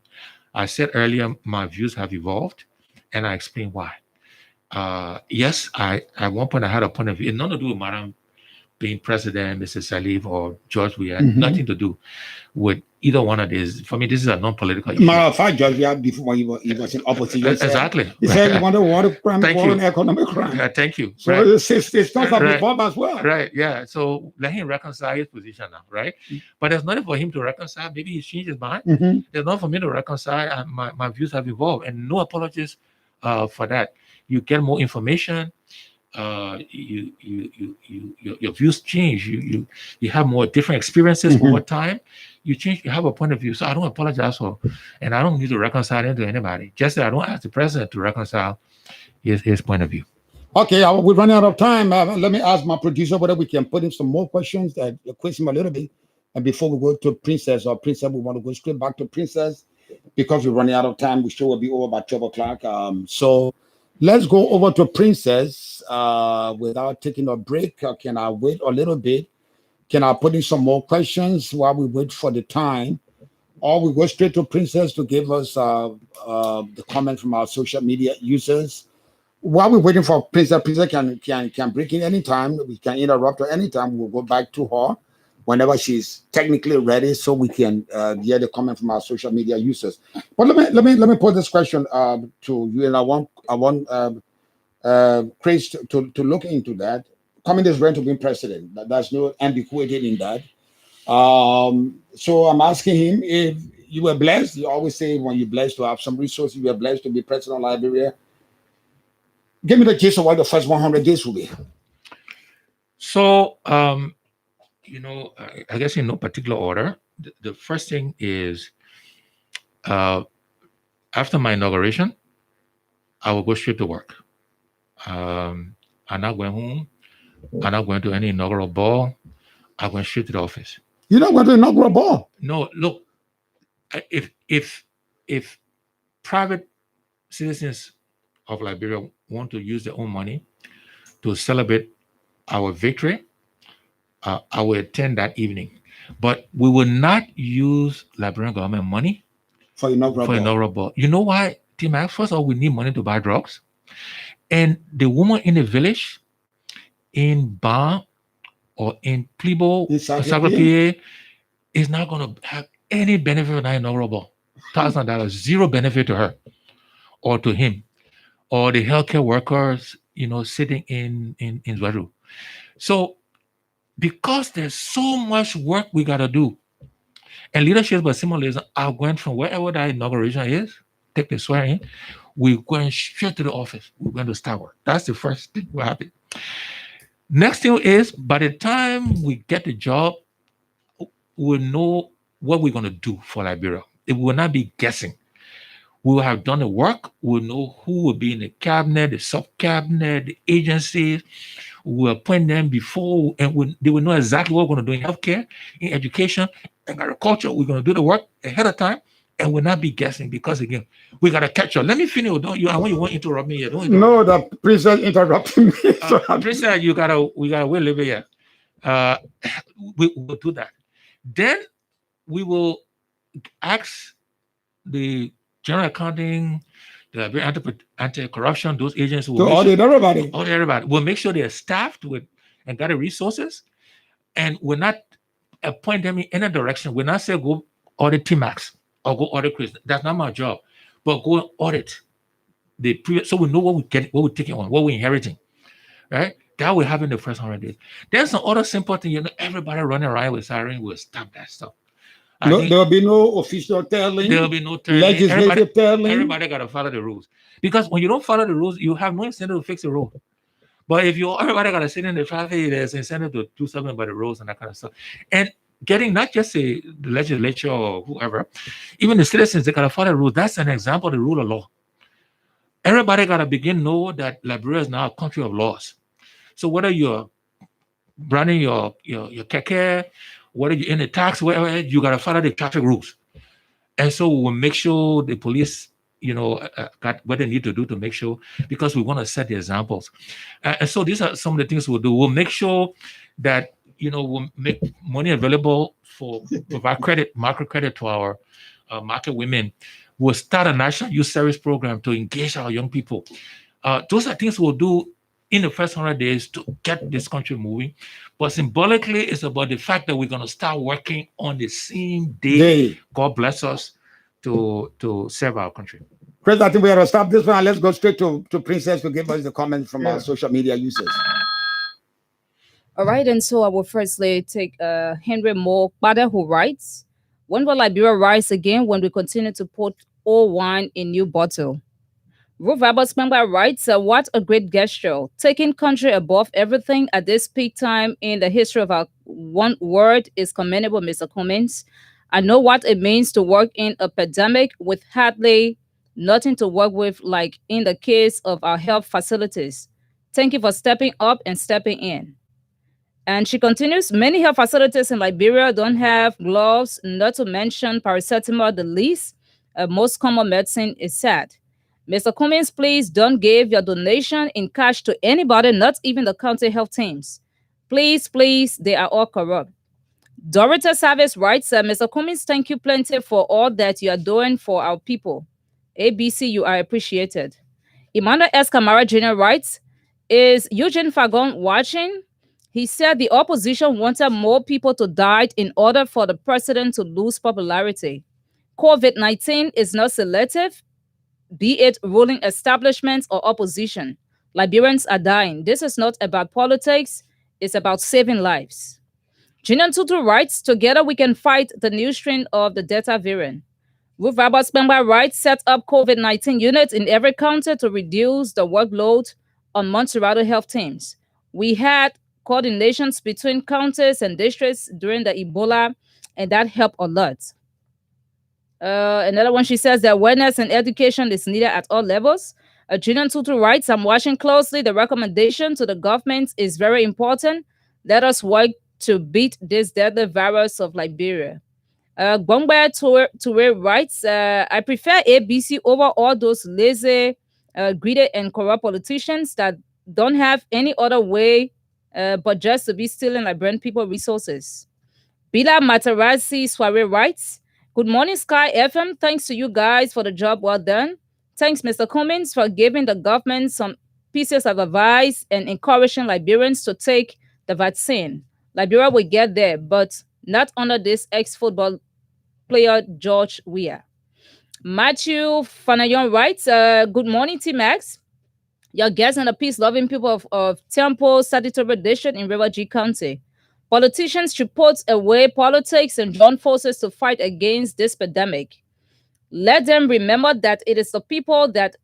Speaker 10: I said earlier my views have evolved, and I explained why. Yes, at one point I had a point of view. It had nothing to do with Madam being president, Mrs. Salif, or George Weah. Nothing to do with either one of these. For me, this is a non-political issue.
Speaker 5: Matter of fact, George Weah, before he was in opposition,
Speaker 10: exactly.
Speaker 5: He said he wanted water crime, and economic crime.
Speaker 10: Thank you.
Speaker 5: So it's not a reform as well.
Speaker 10: Right, yeah. So let him reconcile his position now, right? But there's nothing for him to reconcile. Maybe he's changed his mind. There's nothing for me to reconcile. My views have evolved, and no apologies for that. You get more information. Your views change. You have more different experiences over time. You change. You have a point of view. So I don't apologize for, and I don't need to reconcile it to anybody. Just that I don't ask the president to reconcile his point of view.
Speaker 5: Okay, we're running out of time. Let me ask my producer whether we can put in some more questions that quiz him a little bit. And before we go to Princess, we want to go straight back to Princess because we're running out of time. The show will be over by 12 o'clock. So let's go over to Princess without taking a break. Can I wait a little bit? Can I put in some more questions while we wait for the time? Or we go straight to Princess to give us the comment from our social media users. While we're waiting for Princess, Princess can break in anytime. We can interrupt her anytime. We'll go back to her whenever she's technically ready, so we can hear the comment from our social media users. But let me put this question to you, and I want Chris to look into that. Cummings is going to be president. There's no ambiguity in that. So I'm asking him if you were blessed. You always say when you're blessed to have some resources, you were blessed to be president of Liberia. Give me the gist of what the first 100 days will be.
Speaker 10: So, I guess in no particular order. The first thing is, after my inauguration, I will go straight to work. I'm not going home. I'm not going to any inaugural ball. I'm going straight to the office.
Speaker 5: You're not going to inaugural ball?
Speaker 10: No, look, if private citizens of Liberia want to use their own money to celebrate our victory, I will attend that evening. But we will not use Liberian government money
Speaker 5: for inaugural
Speaker 10: ball. You know why, T-Max? First of all, we need money to buy drugs. And the woman in the village, in Ban or in Plibo, Sacre-Pied, is not going to have any benefit from that inaugural ball. $1,000, zero benefit to her or to him or the healthcare workers, sitting in Zwaru. So because there's so much work we got to do, and leadership by symbolism are going from wherever that inauguration is, take the swearing, we're going straight to the office. We're going to start work. That's the first thing will happen. Next thing is, by the time we get the job, we'll know what we're going to do for Liberia. It will not be guessing. We will have done the work. We'll know who will be in the cabinet, the sub-cabinet, the agencies. We'll appoint them before, and they will know exactly what we're going to do in healthcare, in education, in agriculture. We're going to do the work ahead of time, and we'll not be guessing because, again, we got to catch up. Let me finish. Don't you? I want you won't interrupt me here.
Speaker 5: No, the princess interrupting me.
Speaker 10: Princess, we gotta wait Libya. We will do that. Then we will ask the general accounting, the anti-corruption, those agents will
Speaker 5: audit everybody.
Speaker 10: Audit everybody. We'll make sure they're staffed with and got the resources, and we'll not appoint them in any direction. We'll not say go audit T-Max or go audit Chris. That's not my job. But go audit the previous, so we know what we get, what we're taking on, what we're inheriting, right? That will happen the first 100 days. There's some other simple thing, everybody running around with siren will stop that stuff.
Speaker 5: There will be no official telling.
Speaker 10: There will be no telling.
Speaker 5: Legislative telling.
Speaker 10: Everybody got to follow the rules. Because when you don't follow the rules, you have no incentive to fix the road. But if everybody got to sit in the traffic, there's incentive to do something about the roads and that kind of stuff. And getting not just the legislature or whoever, even the citizens, they got to follow the rules. That's an example of the rule of law. Everybody got to begin know that Liberia is now a country of laws. So whether you're running your keke, whether you're in the tax, wherever, you got to follow the traffic rules. And so we'll make sure the police, got what they need to do to make sure, because we want to set the examples. And so these are some of the things we'll do. We'll make sure that, we'll make money available for provide credit, market credit to our market women. We'll start a national youth service program to engage our young people. Those are things we'll do in the first 100 days to get this country moving. But symbolically, it's about the fact that we're going to start working on the same day. God bless us to serve our country.
Speaker 5: Chris, I think we have to stop this one and let's go straight to Princess to give us the comments from our social media users.
Speaker 4: All right, and so I will firstly take Henry Moore Bada, who writes, when will Liberia rise again when we continue to put old wine in new bottle? Ruth Roberts Member writes, what a great gesture, taking country above everything at this peak time in the history of our one word is commendable, Mr. Cummings. I know what it means to work in a pandemic with hardly nothing to work with, like in the case of our health facilities. Thank you for stepping up and stepping in. And she continues, many health facilities in Liberia don't have gloves, not to mention paracetamol, the least most common medicine is sad. Mr. Cummings, please don't give your donation in cash to anybody, not even the county health teams. Please, they are all corrupt. Dorita Savage writes, Mr. Cummings, thank you plenty for all that you are doing for our people. ABC, you are appreciated. Emmanuel S. Kamara Jr. writes, is Eugene Fagon watching? He said the opposition wanted more people to die in order for the president to lose popularity. COVID-19 is not selective, be it ruling establishments or opposition. Liberians are dying. This is not about politics. It's about saving lives. Jinan Tutu writes, together we can fight the new strain of the Delta variant. Ruth Roberts Bamba writes, set up COVID-19 units in every county to reduce the workload on Montserrado health teams. We had coordinations between counties and districts during the Ebola, and that helped a lot. Another one, she says that awareness and education is needed at all levels. Julian Tutu writes, I'm watching closely. The recommendation to the government is very important. Let us work to beat this deadly virus of Liberia. Gongbaya Toure writes, I prefer ABC over all those lazy, greedy, and corrupt politicians that don't have any other way but just to be stealing Liberian people resources. Bila Matarazzi Soiree writes, good morning, Sky FM. Thanks to you guys for the job well done. Thanks, Mr. Cummings, for giving the government some pieces of advice and encouraging Liberians to take the vaccine. Liberia will get there, but not under this ex-football player George Weah. Matthew Fanayon writes, good morning, T-Max. Your guests and the peace-loving people of Temple Statutory District in River G County. Politicians should put away politics and join forces to fight against this pandemic. Let them remember that it is the people that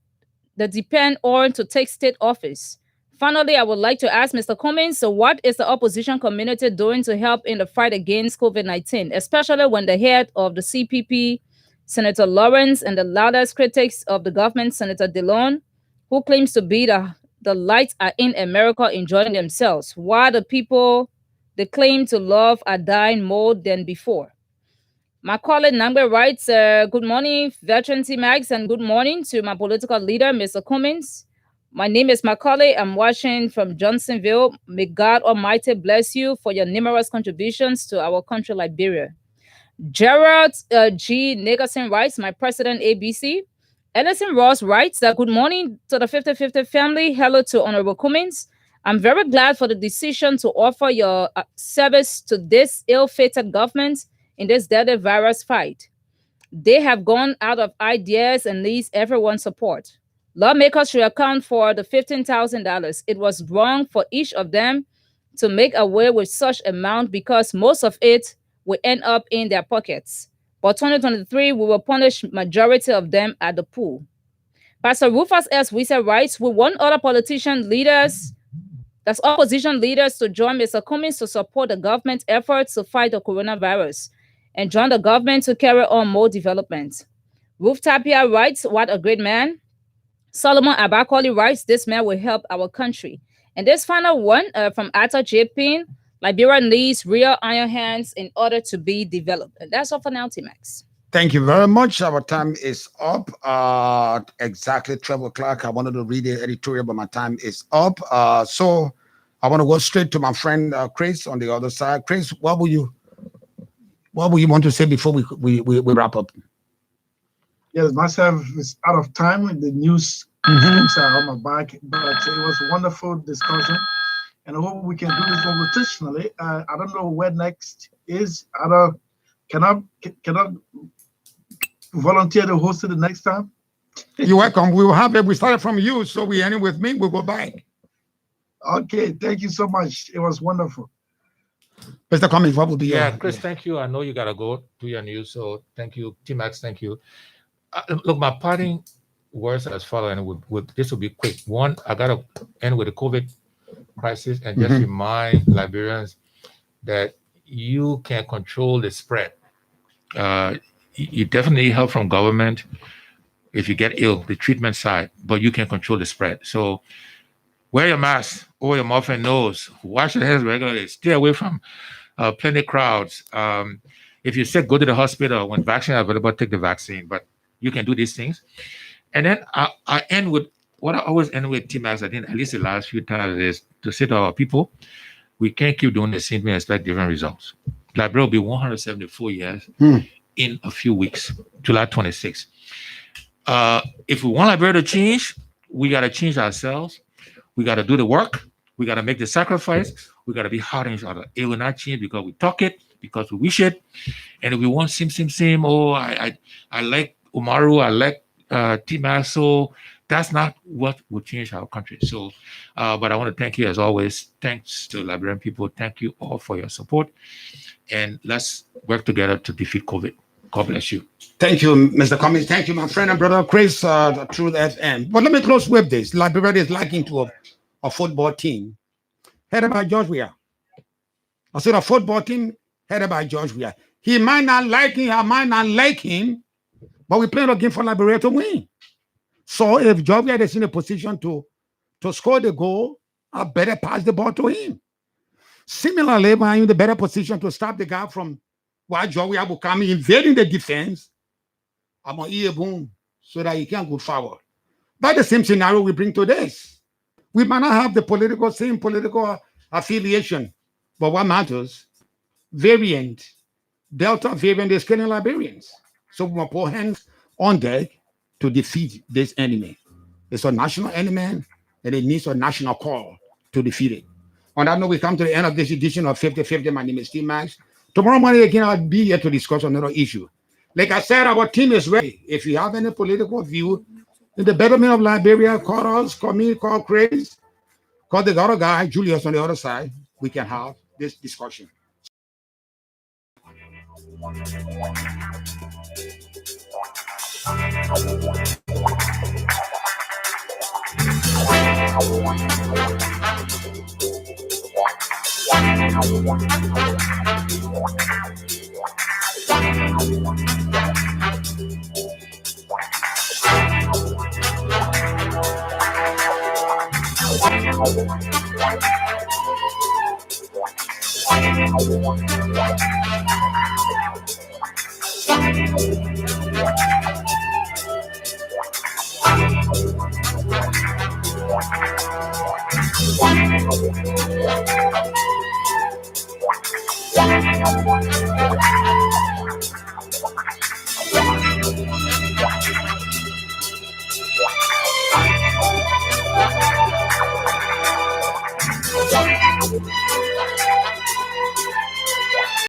Speaker 4: depend on to take state office. Finally, I would like to ask Mr. Cummings, so what is the opposition community doing to help in the fight against COVID-19, especially when the head of the CPP, Senator Lawrence, and the loudest critics of the government, Senator Dillon, who claims to be the lights are in America enjoying themselves, while the people they claim to love are dying more than before. Macaulay Nangbe writes, good morning, Veteran T-Max, and good morning to my political leader, Mr. Cummings. My name is Macaulay. I'm watching from Johnsonville. May God Almighty bless you for your numerous contributions to our country, Liberia. Gerald G. Nicholson writes, my president, ABC. Ellison Ross writes, good morning to the 50-50 family. Hello to Honorable Cummings. I'm very glad for the decision to offer your service to this ill-fated government in this deadly virus fight. They have gone out of ideas and needs everyone's support. Lawmakers should account for the $15,000. It was wrong for each of them to make away with such amount because most of it will end up in their pockets. For 2023, we will punish majority of them at the pool. Pastor Rufus S. Wisa writes, we want other politician leaders, that's opposition leaders, to join Mr. Cummings to support the government's efforts to fight the coronavirus and join the government to carry on more development. Ruth Tapia writes, what a great man. Solomon Abakoli writes, this man will help our country. And this final one from Atta J. Pin, Liberia needs real iron hands in order to be developed. And that's all for now, T-Max.
Speaker 5: Thank you very much. Our time is up. Exactly 12 o'clock. I wanted to read the editorial, but my time is up. So I want to go straight to my friend Chris on the other side. Chris, what will you want to say before we wrap up?
Speaker 2: Yes, myself is out of time. The news things are on my back, but it was a wonderful discussion. And I hope we can do this one rotationally. I don't know where next is. Cannot volunteer to host it the next time?
Speaker 5: You're welcome. We will have it. We started from you, so we ended with me. We'll go back.
Speaker 2: Okay, thank you so much. It was wonderful.
Speaker 5: Mr. Cummings, what will be
Speaker 10: Chris, thank you. I know you got to go to your news, so thank you. T-Max, thank you. Look, my parting words as follows, and this will be quick. One, I got to end with the COVID crisis and just remind Liberians that you can control the spread. You definitely need help from government if you get ill, the treatment side, but you can control the spread. So wear your mask over your mouth and nose, wash your hands regularly, stay away from plenty crowds. If you're sick, go to the hospital. When vaccine is available, take the vaccine, but you can do these things. And then I end with what I always end with, T-Max, I think at least the last few times, is to say to our people, we can't keep doing the same thing and expect different results. Liberia will be 174 years in a few weeks, July 26th. If we want Liberia to change, we got to change ourselves. We got to do the work. We got to make the sacrifice. We got to be hard on each other. It will not change because we talk it, because we wish it. And if we want same, oh, I like Umaru, I like T-Max, so that's not what will change our country. So, but I want to thank you as always. Thanks to Liberian people. Thank you all for your support. And let's work together to defeat COVID. God bless you.
Speaker 5: Thank you, Mr. Cummings. Thank you, my friend and brother Chris, the Truth FM. But let me close with this. Liberia is liking to a football team headed by George Weah. I said a football team headed by George Weah. He might not like him, I might not like him, but we played a game for Liberia to win. So if George Weah is in a position to score the goal, I better pass the ball to him. Similarly, if I'm in the better position to stop the guy from why George Weah will come invading the defense, I'm on ear boom so that he can go forward. That's the same scenario we bring to this. We might not have the same political affiliation, but what matters, variant, Delta variant is killing Liberians. So we must put hands on deck to defeat this enemy. It's a national enemy, and it needs a national call to defeat it. On that note, we come to the end of this edition of 50-50. My name is Steve Max. Tomorrow morning, again, I'll be here to discuss another issue. Like I said, our team is ready. If you have any political view in the betterment of Liberia, call us, call me, call Craze, call the other guy, Julius, on the other side. We can have this discussion.